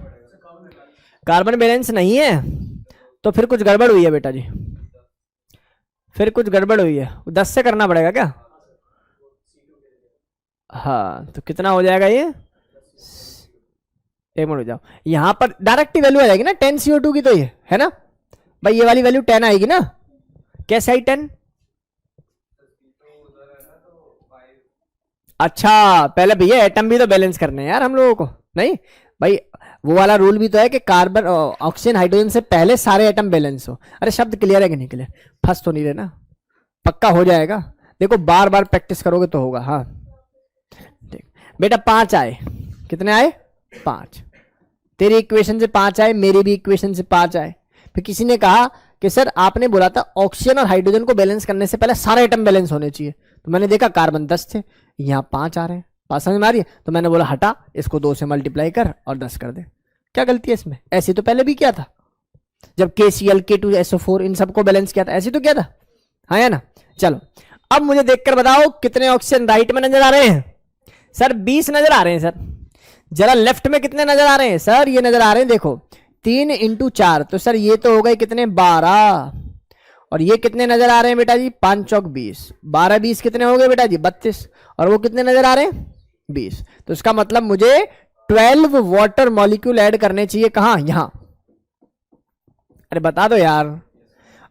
कार्बन बैलेंस नहीं है तो फिर कुछ गड़बड़ हुई है बेटा जी, फिर कुछ गड़बड़ हुई है, 10 से करना पड़ेगा क्या, हाँ तो कितना हो जाएगा ये, एक मिनट हो जाओ, यहां पर डायरेक्ट वैल्यू आ जाएगी ना 10 CO2 की, तो ये है ना भाई, ये वाली वैल्यू 10 आएगी ना, कैसे आई 10, अच्छा पहले भैया एटम भी तो बैलेंस करने हैं यार हम लोगों को, नहीं भाई वो वाला रूल भी तो है कि कार्बन ऑक्सीजन हाइड्रोजन से पहले सारे एटम बैलेंस हो। अरे शब्द क्लियर है कि नहीं क्लियर, फंस तो नहीं रहना, पक्का हो जाएगा, देखो बार बार प्रैक्टिस करोगे तो होगा। हाँ देख बेटा 5 आए, कितने आए 5, तेरी इक्वेशन से 5 आए, मेरी भी इक्वेशन से 5 आए। फिर किसी ने कहा कि सर आपने बोला था ऑक्सीजन और हाइड्रोजन को बैलेंस करने से पहले सारे एटम बैलेंस होने चाहिए, तो मैंने देखा कार्बन 10 थे, यहाँ 5 आ रहे हैं, बात समझ में आ रही है, तो मैंने बोला हटा इसको 2 से मल्टीप्लाई कर और 10 कर दे। क्या गलती है इसमें, ऐसे तो पहले भी किया था जब KCl K2SO4 इन सबको बैलेंस किया था, ऐसे तो किया था, हाँ या ना। चलो अब मुझे देखकर बताओ कितने ऑक्सीजन राइट में नजर आ रहे हैं, सर 20 नजर आ रहे हैं सर। जरा लेफ्ट में कितने नजर आ रहे हैं, सर ये नजर आ रहे हैं देखो 3 × 4, तो सर ये तो हो गए कितने 12, और ये कितने नजर आ रहे हैं बेटा जी 5 चौक 20, 12 20 कितने हो गए बेटा जी 32, और वो कितने नजर आ रहे हैं 20। तो इसका मतलब मुझे 12 वाटर मॉलिक्यूल ऐड करने चाहिए, कहां, यहां अरे बता दो यार।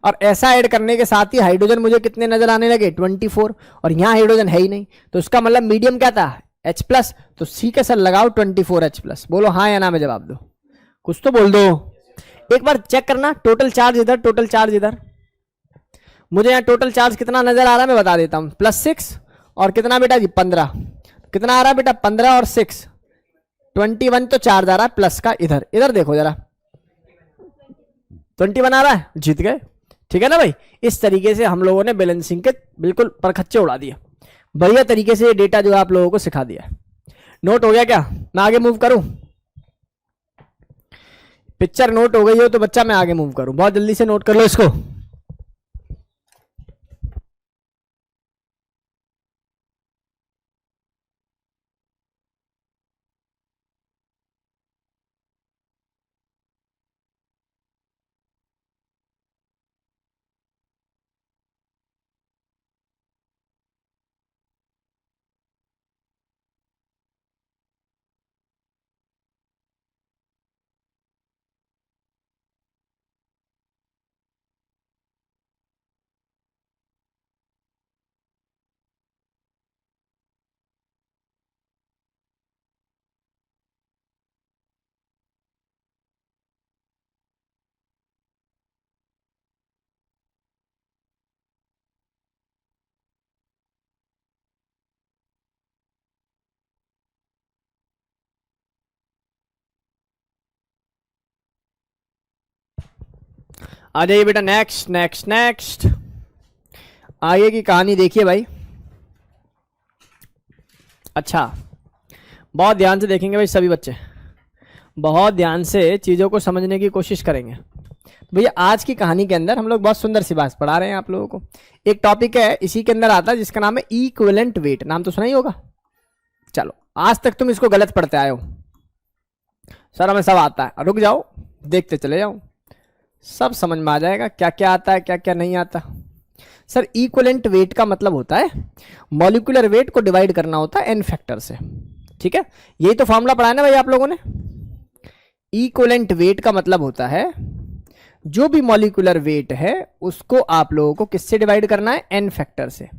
और ऐसा ऐड करने के साथ ही हाइड्रोजन मुझे कितने नजर आने लगे 24, और यहाँ हाइड्रोजन है ही नहीं, तो इसका मतलब मीडियम क्या था H प्लस, तो सी के साथ लगाओ 24H प्लस। बोलो हाँ या ना में जवाब दो, कुछ तो बोल दो। एक बार चेक करना टोटल चार्ज इधर, टोटल चार्ज इधर। मुझे यहाँ टोटल चार्ज कितना नजर आ रहा है मैं बता देता हूँ, +6 और कितना बेटा जी 15, कितना आ रहा है बेटा 15 और 6 21, तो चार्ज आ रहा है प्लस का इधर, इधर देखो जरा 21 आ रहा है, जीत गए। ठीक है ना भाई, इस तरीके से हम लोगों ने बैलेंसिंग के बिल्कुल परखच्चे उड़ा दिए, बढ़िया तरीके से ये डेटा जो आप लोगों को सिखा दिया है। नोट हो गया क्या, मैं आगे मूव करूं? पिक्चर नोट हो गई हो तो बच्चा मैं आगे मूव करूं, बहुत जल्दी से नोट कर लो इसको। आ जाइए बेटा, नेक्स्ट नेक्स्ट नेक्स्ट। आगे की कहानी देखिए भाई। अच्छा, बहुत ध्यान से देखेंगे भाई सभी बच्चे, बहुत ध्यान से चीज़ों को समझने की कोशिश करेंगे। तो भैया आज की कहानी के अंदर हम लोग बहुत सुंदर सी बात पढ़ा रहे हैं आप लोगों को। एक टॉपिक है इसी के अंदर आता है जिसका नाम है इक्विवेलेंट वेट, नाम तो सुना ही होगा। चलो, आज तक तुम इसको गलत पढ़ते आए हो, सर हमें सब आता है, रुक जाओ देखते चले जाओ, सब समझ में आ जाएगा क्या क्या आता है क्या क्या नहीं आता। सर इक्विवेलेंट वेट का मतलब होता है मॉलिक्यूलर वेट को डिवाइड करना होता है एन फैक्टर से। ठीक है, यही तो फॉर्मूला पढ़ा है ना भाई आप लोगों ने। इक्विवेलेंट वेट का मतलब होता है जो भी मॉलिक्यूलर वेट है उसको आप लोगों को किससे डिवाइड करना है, एन फैक्टर से।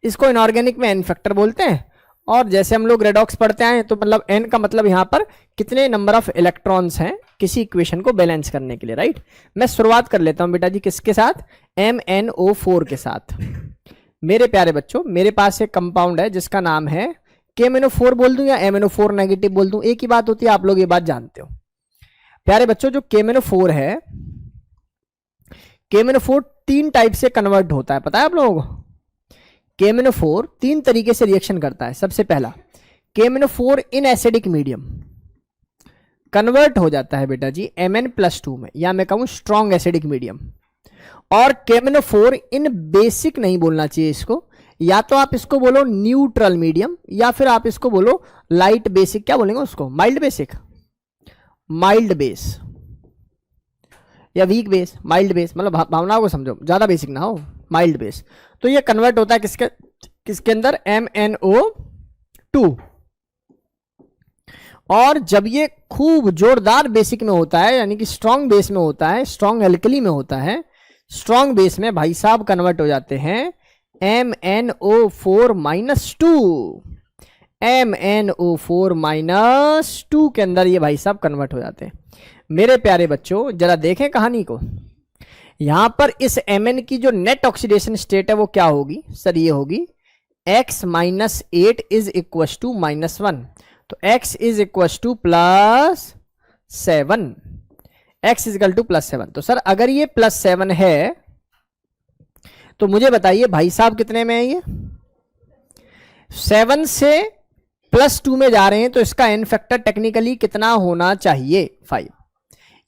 इसको इनऑर्गेनिक में एन फैक्टर बोलते हैं, और जैसे हम लोग रेडॉक्स पढ़ते हैं तो मतलब एन का मतलब यहां पर कितने नंबर ऑफ इलेक्ट्रॉन्स हैं किसी इक्वेशन को बैलेंस करने के लिए, राइट। मैं शुरुआत कर लेता हूं बेटा जी किसके साथ, MnO4 के साथ। मेरे प्यारे बच्चों, मेरे पास एक कंपाउंड है जिसका नाम है KMnO4 बोल दूं या MnO4 नेगेटिव बोल दूं, एक ही बात होती है, आप लोग ये बात जानते हो। प्यारे बच्चों, जो KMnO4 है, KMnO4 तीन टाइप से कन्वर्ट होता है, पता है आप लोगों को। KMnO4 तीन तरीके से रिएक्शन करता है। सबसे पहला, KMnO4 in acidic medium convert हो जाता है बेटा जी Mn+2 में, या मैं कहूं स्ट्रॉन्ग एसिडिक मीडियम। और KMnO4 इन बेसिक नहीं बोलना चाहिए इसको, या तो आप इसको बोलो न्यूट्रल मीडियम, या फिर आप इसको बोलो लाइट बेसिक, क्या बोलेंगे उसको, माइल्ड बेसिक, माइल्ड बेस या वीक बेस। माइल्ड बेस मतलब भावनाओं को समझो, ज्यादा बेसिक ना हो, माइल्ड बेस। तो ये कन्वर्ट होता है किसके अंदर, MnO2। और जब ये खूब जोरदार बेसिक में होता है, यानी कि स्ट्रॉन्ग बेस में होता है, स्ट्रॉन्ग एल्कली में होता है, स्ट्रॉन्ग बेस में भाई साहब कन्वर्ट हो जाते हैं MnO4-2। MnO4-2 के अंदर ये भाई साहब कन्वर्ट हो जाते हैं। मेरे प्यारे बच्चों जरा देखें कहानी को, यहां पर इस Mn की जो नेट ऑक्सीडेशन स्टेट है वो क्या होगी, सर ये होगी x - 8 इज इक्व टू -1, तो x is equal to +7, x is equal to +7। तो सर अगर ये +7 है तो मुझे बताइए भाई साहब कितने में है, ये 7 से +2 में जा रहे हैं, तो इसका एन फैक्टर टेक्निकली कितना होना चाहिए, 5।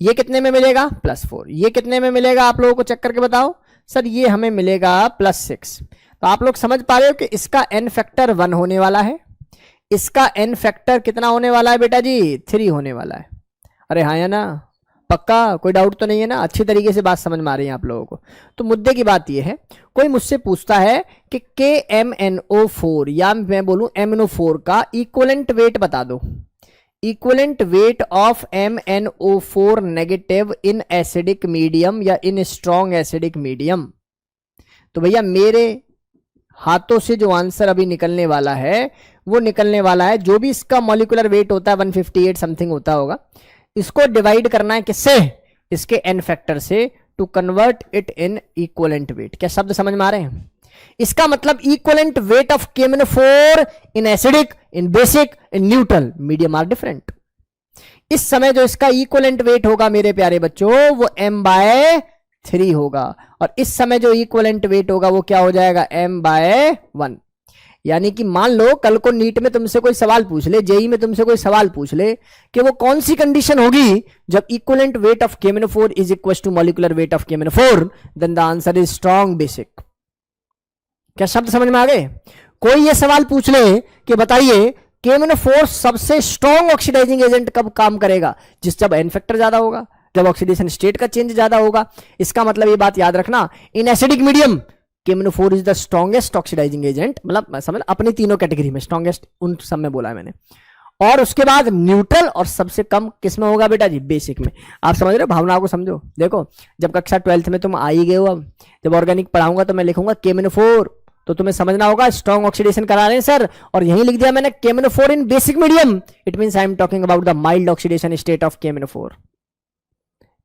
ये कितने में मिलेगा, +4। ये कितने में मिलेगा आप लोगों को चेक करके बताओ, सर ये हमें मिलेगा +6। तो आप लोग समझ पा रहे हो कि इसका एन फैक्टर 1 होने वाला है, इसका एन फैक्टर कितना होने वाला है बेटा जी, 3 होने वाला है। अरे हाँ या ना, पक्का कोई डाउट तो नहीं है ना, अच्छी तरीके से बात समझ में आ रही है आप लोगों को। तो मुद्दे की बात ये है, कोई मुझसे पूछता है कि KMnO4 या मैं बोलूं MnO4 का इक्विवेलेंट वेट बता दो, equivalent weight of MnO4 negative in acidic medium या इन स्ट्रॉन्ग एसिडिक मीडियम। तो भैया मेरे हाथों से जो आंसर अभी निकलने वाला है वो निकलने वाला है, जो भी इसका मॉलिक्यूलर वेट होता है 158 समथिंग होता होगा, इसको डिवाइड करना है किससे, इसके n फैक्टर से, to convert it in equivalent weight. क्या शब्द समझ में आ रहे हैं? इसका मतलब equivalent weight of KMnO4 in acidic, in basic, in neutral medium are different. इस समय जो इसका इक्वलेंट वेट होगा मेरे प्यारे बच्चों वो m/3 होगा, और इस समय जो इक्वलेंट वेट होगा वो क्या हो जाएगा, m/1। यानी कि मान लो कल को नीट में तुमसे कोई सवाल पूछ ले, जेई में तुमसे कोई सवाल पूछ ले कि वो कौन सी कंडीशन होगी जब equivalent weight of KMnO4 is equal to molecular weight of KMnO4, then the answer is strong basic. क्या शब्द समझ में आ गए? कोई ये सवाल पूछ ले कि बताइए KMnO4 सबसे स्ट्रॉन्ग ऑक्सीडाइजिंग एजेंट कब काम करेगा, जिस जब एन फैक्टर ज्यादा होगा, जब ऑक्सीडेशन स्टेट का चेंज ज्यादा होगा। इसका मतलब ये बात याद रखना, in acidic medium KMnO4 is the strongest oxidising agent, मतलब समझ अपनी तीनों कैटेगरी में स्ट्रॉन्गेस्ट उन सब में बोला है मैंने। और उसके बाद न्यूट्रल और सबसे कम किसमें होगा बेटा जी, बेसिक में। आप समझ रहे हो, भावनाओं को समझो। देखो जब कक्षा 12th में तुम आ ही गए हो, अब जब ऑर्गेनिक पढ़ाऊंगा तो मैं लिखूंगा KMnO4, तो तुम्हें समझना होगा स्ट्रॉन्ग ऑक्सीडेशन करा रहे हैं सर, और यहीं लिख दिया मैंने KMnO4 in basic medium, it means I am talking about the mild oxidation state of KMnO4।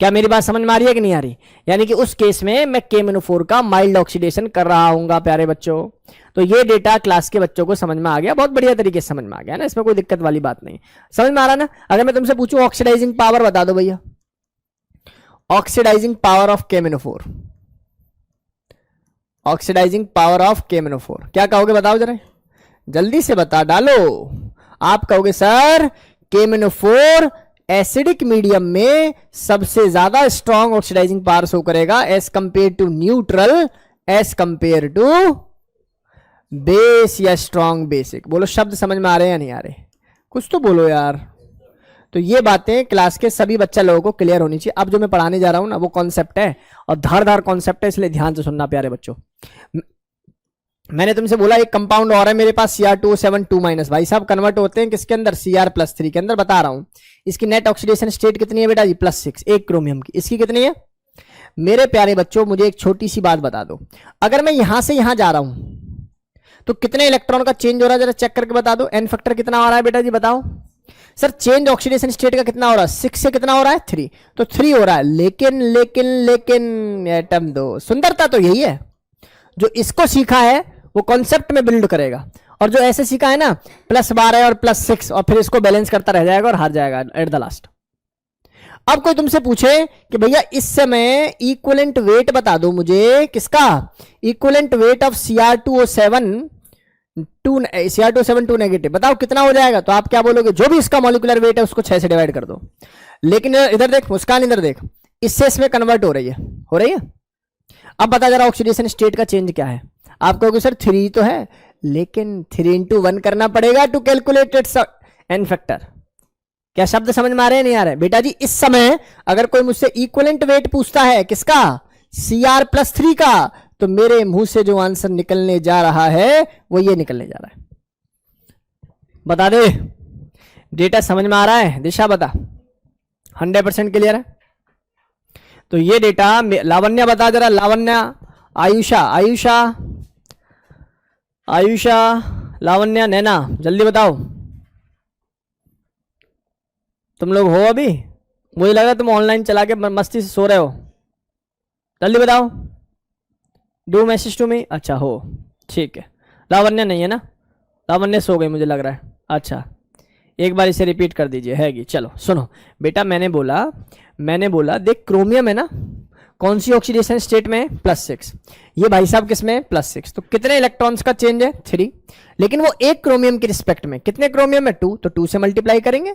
क्या मेरी बात समझ में आ रही है कि नहीं आ रही? यानी कि उस केस में मैं KMnO4 का माइल्ड ऑक्सीडेशन कर रहा हूंगा प्यारे बच्चों। तो ये डेटा क्लास के बच्चों को समझ में आ गया, बहुत बढ़िया तरीके से समझ में आ गया ना, इसमें कोई दिक्कत वाली बात नहीं। समझ में आ रहा ना? अगर मैं तुमसे पूछूं ऑक्सीडाइजिंग पावर बता दो भैया, oxidising power of KMnO4, oxidising power of KMnO4 क्या कहोगे, बताओ जरा, जल्दी से बता डालो। आप कहोगे सर KMnO4 एसिडिक मीडियम में सबसे ज्यादा स्ट्रॉन्ग ऑक्सीडाइजिंग पावर शो करेगा as compare to neutral, as compare to base या स्ट्रॉन्ग बेसिक। बोलो शब्द समझ में आ रहे हैं या नहीं आ रहे? कुछ तो बोलो यार। तो ये बातें क्लास के सभी बच्चा लोगों को क्लियर होनी चाहिए। अब जो मैं पढ़ाने जा रहा हूं ना वो कॉन्सेप्ट है, और धारदार कॉन्सेप्ट है, इसलिए ध्यान से सुनना प्यारे बच्चों। मैंने तुमसे बोला एक कंपाउंड और है मेरे पास Cr2O7 भाई साहब कन्वर्ट होते हैं किसके अंदर, Cr+3 के अंदर। बता रहा हूं इसकी नेट ऑक्सीडेशन स्टेट कितनी है बेटा जी, +6, एक क्रोमियम की। इसकी कितनी है मेरे प्यारे बच्चों? मुझे एक छोटी सी बात बता दो, अगर मैं यहां से यहां जा रहा हूं तो कितने इलेक्ट्रॉन का चेंज हो रहा है, जरा चेक करके बता दो। एन फैक्टर कितना हो रहा है बेटा जी, बताओ सर। चेंज ऑक्सीडेशन स्टेट का कितना हो रहा है, 6 से कितना हो रहा है, 3, तो 3 हो रहा है। लेकिन लेकिन लेकिन एटम दो, सुंदरता तो यही है, जो इसको सीखा है वो कॉन्सेप्ट में बिल्ड करेगा, और जो ऐसे सीखा है ना +12 और +6, और फिर इसको बैलेंस करता रह जाएगा और हार जाएगा एट द लास्ट। अब कोई तुमसे पूछे कि भैया इस समय इक्विवेलेंट वेट बता दो मुझे, किसका equivalent weight of Cr2O7 negative, बताओ कितना हो जाएगा? तो आप क्या बोलोगे, जो भी इसका मॉलिक्यूलर वेट है उसको 6 से डिवाइड कर दो। लेकिन इधर देख मुस्कान, इधर देख, इससे इसमें कन्वर्ट हो रही है, हो रही है। अब बता जरा ऑक्सीडेशन स्टेट का चेंज क्या है? आप कहोगे सर 3 तो है, लेकिन 3 into 1 करना पड़ेगा to calculate its n factor. क्या शब्द समझ में आ रहे हैं नहीं आ रहे? बेटा जी इस समय अगर कोई मुझसे इक्विवेलेंट वेट पूछता है किसका, Cr+3 का, तो मेरे मुंह से जो आंसर निकलने जा रहा है वो ये निकलने जा रहा है। बता दे, डेटा समझ में आ रहा है? दिशा बता, 100% क्लियर है? तो ये डेटा लावण्या बता जरा, लावण्या, आयुषा, आयुषा, आयुषा, लावण्या, नैना, जल्दी बताओ। तुम लोग हो अभी? मुझे लगा तुम ऑनलाइन चला के मस्ती से सो रहे हो। जल्दी बताओ, डू मैसेज टू मी। अच्छा हो, ठीक है। लावण्या नहीं है ना? लावण्या सो गई मुझे लग रहा है। अच्छा एक बार इसे रिपीट कर दीजिए, हैगी। चलो सुनो बेटा, मैंने बोला देख क्रोमियम है ना, कौन सी ऑक्सीडेशन स्टेट में है, +6। ये भाई साहब किस में, +6। तो कितने इलेक्ट्रॉन्स का चेंज है, 3। लेकिन वो एक क्रोमियम के रिस्पेक्ट में, कितने क्रोमियम है, 2, तो 2 से मल्टीप्लाई करेंगे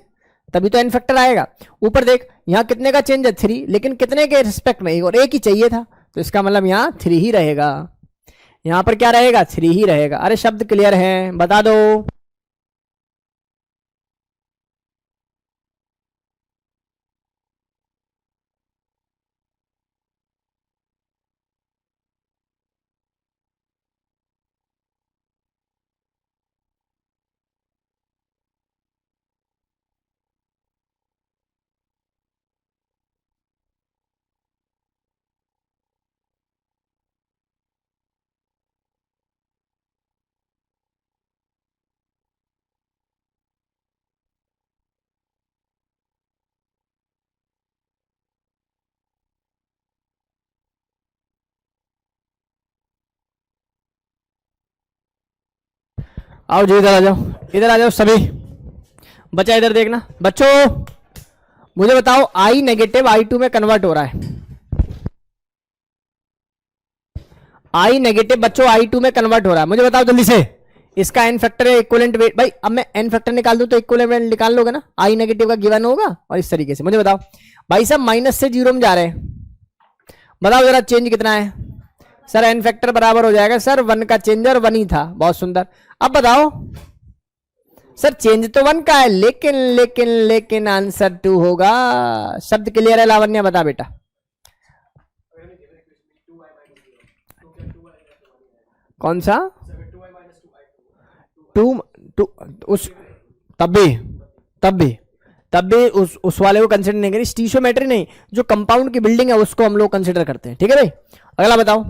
तभी तो एन फैक्टर आएगा। ऊपर देख यहाँ कितने का चेंज है, 3, लेकिन कितने के रिस्पेक्ट में, और एक ही चाहिए था, तो इसका मतलब यहाँ 3 ही रहेगा। यहां पर क्या रहेगा, 3 ही रहेगा। अरे शब्द क्लियर है, बता दो। आओ जी, इधर आ जाओ सभी। बच्चा इधर देखना बच्चों, मुझे बताओ आई नेगेटिव आई टू में कन्वर्ट हो रहा है। आई नेगेटिव बच्चों आई टू में कन्वर्ट हो रहा है, मुझे बताओ जल्दी से। इसका एन फैक्टर है इक्विवेलेंट वेट। भाई अब मैं एन फैक्टर निकाल दूं तो इक्विवेलेंट वेट निकाल लोगे ना, आई नेगेटिव का गिवन होगा। और इस तरीके से मुझे बताओ भाई साहब, माइनस से जीरो में जा रहे हैं, बताओ जरा चेंज कितना है। सर एन फैक्टर बराबर हो जाएगा सर वन का चेंज, और वन ही था, बहुत सुंदर। अब बताओ सर चेंज तो वन का है, लेकिन लेकिन लेकिन आंसर टू होगा। शब्द क्लियर है लावण्या, बता बेटा। कौन सा टू टू उस, तब भी तब भी तब भी उस वाले को कंसिडर नहीं करें, स्टीशियोमेट्री नहीं, जो कंपाउंड की बिल्डिंग है उसको हम लोग कंसिडर करते हैं, ठीक है भाई। अगला बताओ,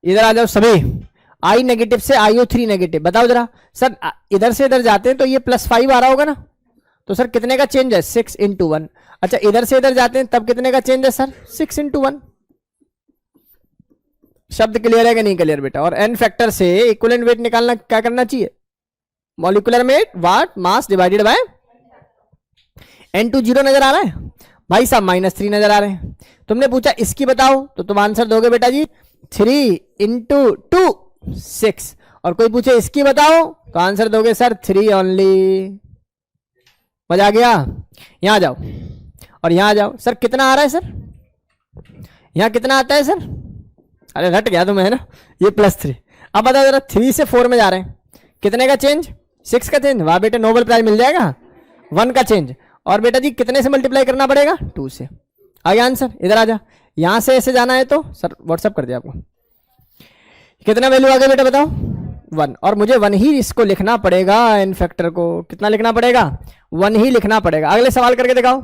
इधर आ जाओ सभी। आई नेगेटिव से आईओ थ्री नेगेटिव, बताओ जरा। सर इधर से इधर जाते हैं तो ये +5 आ रहा होगा ना, तो सर कितने का चेंज है, 6 × 1। अच्छा इधर से इधर जाते हैं तब कितने का चेंज है सर, 6 × 1। शब्द क्लियर है कि नहीं क्लियर बेटा। और एन फैक्टर से इक्विवेलेंट वेट निकालना क्या करना चाहिए, molecular weight what mass divided by N2 zero नजर आ रहा है भाई साहब, -3 नजर आ रहे हैं। तुमने पूछा इसकी बताओ तो तुम आंसर दोगे बेटा जी 3 × 2 6, और कोई पूछे इसकी बताओ तो आंसर दोगे सर 3 ओनली। मजा आ गया। यहां आ जाओ और यहां आ जाओ। सर कितना आ रहा है सर, यहां कितना आता है सर, अरे रट गया तुम्हें है ना, ये +3। अब बताओ जरा 3 से 4 में जा रहे हैं, कितने का चेंज, 6 का चेंज। वाह बेटा नोबेल प्राइज मिल जाएगा। 1 का चेंज, और बेटा जी कितने से मल्टीप्लाई करना पड़ेगा, 2 से। आ गया आंसर, इधर आ जा। यहां से ऐसे जाना है तो सर व्हाट्सअप कर दिया आपको। कितना वैल्यू आ गया बेटा बताओ, 1। और मुझे 1 ही इसको लिखना पड़ेगा, इन फैक्टर को कितना लिखना पड़ेगा, 1 ही लिखना पड़ेगा। अगले सवाल करके दिखाओ।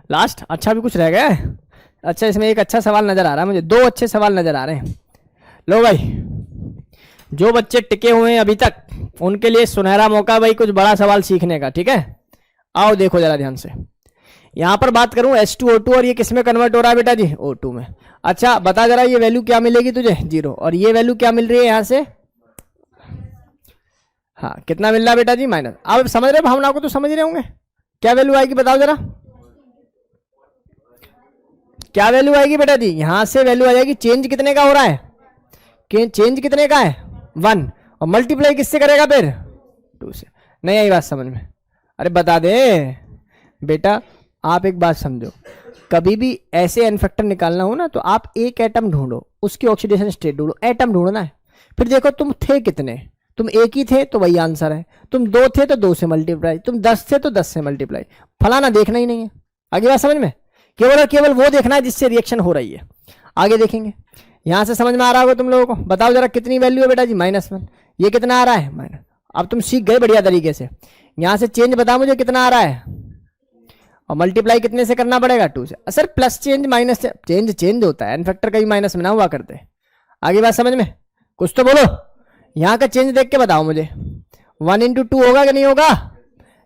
लास्ट, अच्छा भी कुछ रह गया है। अच्छा इसमें एक अच्छा सवाल नजर आ रहा है मुझे, 2 अच्छे सवाल नजर आ रहे हैं। लो भाई, जो बच्चे टिके हुए हैं अभी तक उनके लिए सुनहरा मौका भाई कुछ बड़ा सवाल सीखने का, ठीक है। आओ देखो जरा ध्यान से, यहां पर बात करूं H2O2 और ये किस में कन्वर्ट हो रहा है बेटा जी, O2 में। अच्छा बता जरा ये वैल्यू क्या मिलेगी तुझे, 0, और ये वैल्यू क्या मिल रही है यहां से, हाँ कितना मिल रहा है बेटा जी, माइनस। आप समझ रहे भावना को, तो समझ रहे होंगे क्या वैल्यू आएगी, बताओ जरा क्या वैल्यू आएगी बेटा जी। यहां से वैल्यू आ जाएगी, चेंज कितने का हो रहा है, चेंज कितने का है 1, और मल्टीप्लाई किससे करेगा फिर 2 से। नहीं आई बात समझ में, अरे बता दे बेटा। आप एक बात समझो, कभी भी ऐसे एन फैक्टर निकालना हो ना तो आप एक एटम ढूंढो, उसकी ऑक्सीडेशन स्टेट ढूंढो, एटम ढूंढना है। फिर देखो तुम थे कितने, तुम एक ही थे तो वही आंसर है, तुम 2 थे तो 2 से मल्टीप्लाई, तुम 10 थे तो 10 से मल्टीप्लाई, फलाना देखना ही नहीं है। आगे बात समझ में, केवल और केवल वो देखना है जिससे रिएक्शन हो रही है। आगे देखेंगे, यहां से समझ में आ रहा होगा तुम लोगों को। बताओ जरा कितनी वैल्यू है बेटा जी, -1। ये कितना आ रहा है माइनस, अब तुम सीख गए बढ़िया तरीके से। यहां से चेंज बता मुझे कितना आ रहा है, और मल्टीप्लाई कितने से करना पड़ेगा 2 से। Sir plus change minus change change होता है, एन फैक्टर कहीं माइनस में ना हुआ करते। आगे बात समझ में, कुछ तो बोलो। यहां का चेंज देख के बताओ मुझे, 1 × 2 होगा कि नहीं होगा,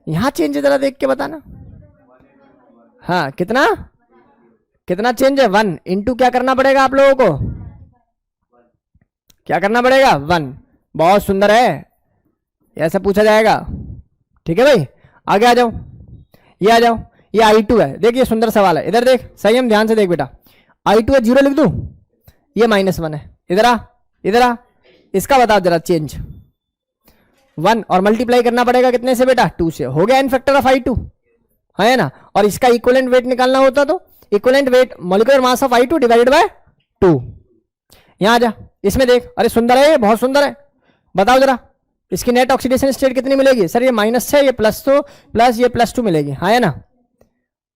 यहां चेंज जरा देख के बताना। हाँ कितना कितना चेंज है, 1 × क्या करना पड़ेगा आप लोगों को, क्या करना पड़ेगा 1। बहुत सुंदर है, ऐसा पूछा जाएगा, ठीक है भाई। आगे आ जाओ, ये आ जाओ, ये I2 है। देखिए सुंदर सवाल है, इधर देख संयम ध्यान से देख बेटा। I2 है 0 लिख दूं, ये -1 है, इधर आ इधर आ, इसका बताओ जरा चेंज 1, और मल्टीप्लाई करना पड़ेगा कितने से बेटा 2 से। हो गया एन फैक्टर ऑफ I2, है ना। और इसका इक्विवेलेंट वेट निकालना होता तो equivalent weight molecular mass of I2 divided by 2। यहां आ जा, इसमें देख, अरे सुंदर है ये, बहुत सुंदर है। बताओ जरा इसकी नेट ऑक्सीडेशन स्टेट कितनी मिलेगी। सर ये माइनस है, ये प्लस, तो प्लस ये +2 मिलेगी, हाँ है ना।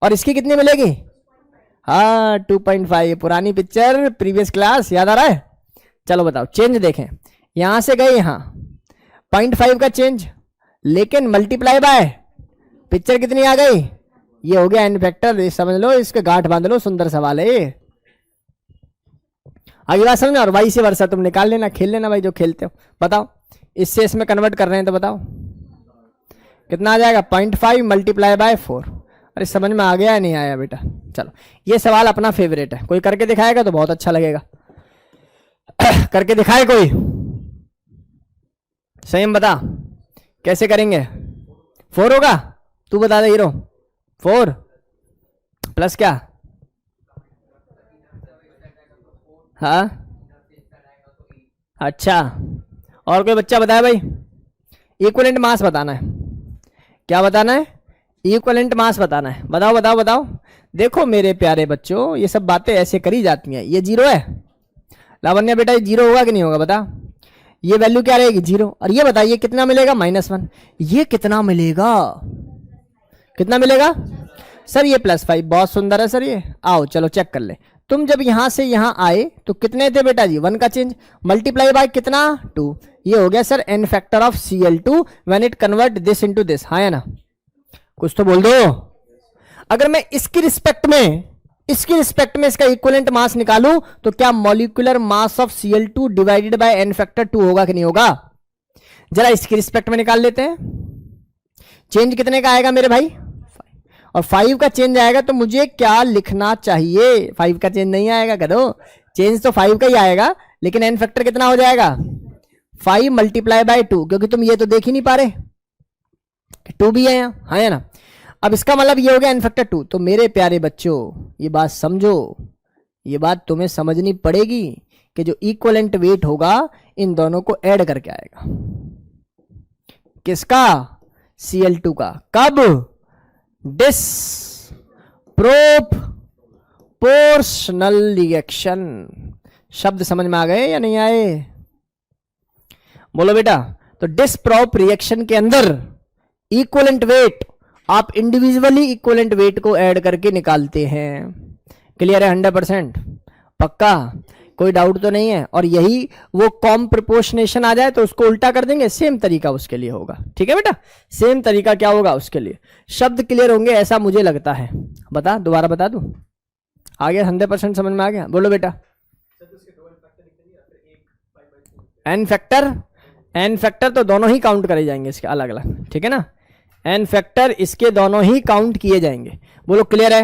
और इसकी कितनी मिलेगी, हाँ 2.5। पुरानी पिक्चर, प्रीवियस क्लास याद आ रहा है। चलो बताओ चेंज देखें, यहां से गए यहां 0.5 का चेंज, लेकिन मल्टीप्लाई बाय पिक्चर कितनी आ गई, ये हो गया एन फैक्टर। समझ लो, इसके गांठ बांध लो, सुंदर सवाल है ये। आगे बात समझना, और वाई से वर्षा तुम निकाल लेना, खेल लेना भाई जो खेलते हो। बताओ इससे इसमें कन्वर्ट कर रहे हैं तो बताओ कितना आ जाएगा, 0.5 मल्टीप्लाई बाय 4। अरे समझ में आ गया है नहीं आया बेटा। चलो ये सवाल अपना फेवरेट है, कोई करके दिखाएगा तो बहुत अच्छा लगेगा। करके दिखाए कोई, संयम बता कैसे करेंगे। 4 होगा, तू बता दे हीरो। 4 प्लस क्या, हाँ अच्छा, और कोई बच्चा बताया भाई। इक्विवेलेंट मास बताना है, क्या बताना है, इक्विवेलेंट मास बताना है। बताओ बताओ बताओ। देखो मेरे प्यारे बच्चों, ये सब बातें ऐसे करी जाती हैं। ये 0 है लावण्य बेटा, ये 0 होगा कि नहीं होगा बता। ये वैल्यू क्या रहेगी 0, और ये बताइए कितना मिलेगा -1। ये कितना मिलेगा, कितना मिलेगा सर, ये +5। बहुत सुंदर है सर ये। आओ चलो चेक कर ले। तुम जब यहां से यहां आए तो कितने थे बेटा जी, 1 का चेंज, मल्टीप्लाई बाय कितना 2। ये हो गया sir n factor of Cl2 when it convert this into this, हाँ है ना। कुछ तो बोल दो। अगर मैं इसकी रिस्पेक्ट में इसका इक्विवेलेंट मास निकालूं तो क्या molecular mass of Cl2 divided by n factor 2 होगा कि नहीं होगा। जरा इसकी रिस्पेक्ट में निकाल लेते हैं। चेंज कितने का आएगा मेरे भाई, और 5 का चेंज आएगा तो मुझे क्या लिखना चाहिए। 5 का चेंज नहीं आएगा कदो, चेंज तो 5 का ही आएगा, लेकिन एन फैक्टर कितना हो जाएगा 5 मल्टीप्लाई बाय 2, क्योंकि तुम ये तो देख ही नहीं पा रहे 2 भी है यहाँ, हाँ है ना। अब इसका मतलब ये हो गया एन फैक्टर 2। तो मेरे प्यारे बच्चों ये बात समझो, ये बात तुम्हें समझनी पड़ेगी कि जो इक्विवेलेंट वेट होगा इन दोनों को ऐड करके आएगा। किसका, Cl2 का। कब, डिसप्रोपोर्शनल रिएक्शन। शब्द समझ में आ गए या नहीं आए, बोलो बेटा। तो डिसप्रोप रिएक्शन के अंदर इक्विवेलेंट वेट आप इंडिविजुअली इक्विवेलेंट वेट को ऐड करके निकालते हैं। क्लियर है 100%, पक्का, कोई डाउट तो नहीं है। और यही वो कॉम प्रोपोर्शनेशन आ जाए तो उसको उल्टा कर देंगे, सेम तरीका उसके लिए होगा। ठीक है बेटा, सेम तरीका क्या होगा उसके लिए। शब्द क्लियर होंगे ऐसा मुझे लगता है। बता, दोबारा बता दूं? आ गया 100% समझ में आ गया? बोलो बेटा। एन फैक्टर, एन फैक्टर तो दोनों ही काउंट करे जाएंगे इसके अलग अलग, ठीक है ना? एन फैक्टर इसके दोनों ही काउंट किए जाएंगे। बोलो क्लियर है?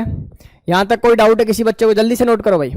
यहां तक कोई डाउट है किसी बच्चे को? जल्दी से नोट करो भाई।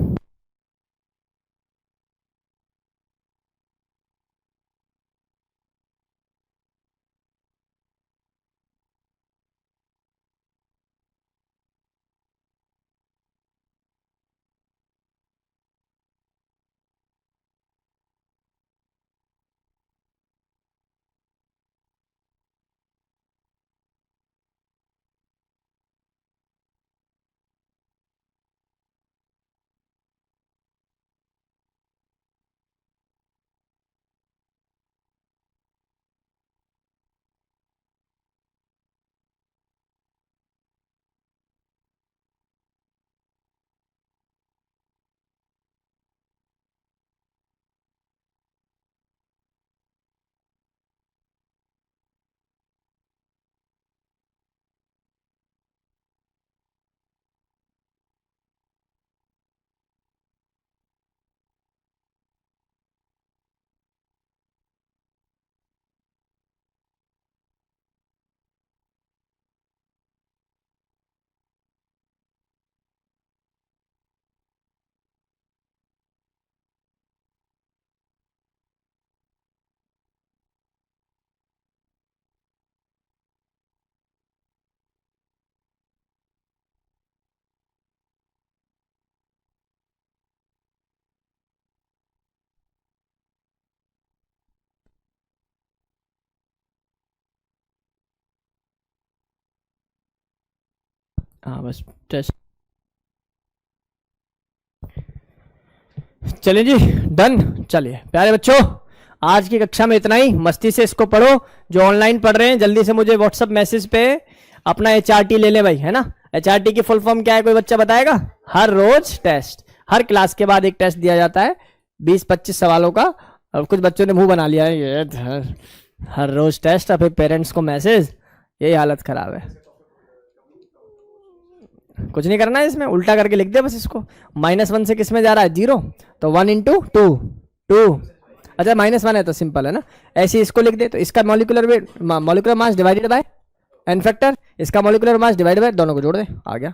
हाँ बस टेस्ट। चलिए जी, डन। चलिए प्यारे बच्चों, आज की कक्षा में इतना ही। मस्ती से इसको पढ़ो। जो ऑनलाइन पढ़ रहे हैं जल्दी से मुझे व्हाट्सअप मैसेज पे अपना HRT ले ले भाई, है ना? HRT की फुल फॉर्म क्या है, कोई बच्चा बताएगा? हर रोज टेस्ट। हर क्लास के बाद एक टेस्ट दिया जाता है 20-25 सवालों का। और कुछ बच्चों ने मुंह बना लिया है ये हर रोज टेस्ट, और फिर पेरेंट्स को मैसेज। यही हालत खराब है। कुछ नहीं करना है इसमें, उल्टा करके लिख दे बस इसको। -1 से किस में जा रहा है? 0, तो 1 × 2 2। अच्छा -1 है तो सिंपल है ना, ऐसे इसको लिख दे। तो इसका molecular mass divided by n factor, इसका मॉलिक्यूलर मास डिवाइडेड बाय, दोनों को जोड़ दे, आ गया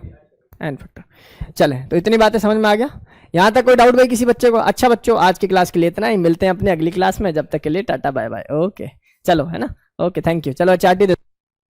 एन फैक्टर। चले, तो इतनी बातें समझ में आ गया? यहाँ तक कोई डाउट भाई किसी बच्चे को? अच्छा बच्चों, आज की क्लास के लिए इतना ही। मिलते हैं अपने अगली क्लास में, जब तक के लिए टाटा बाय बाय। ओके चलो, है ना? Okay thank you. चलो HRT दे।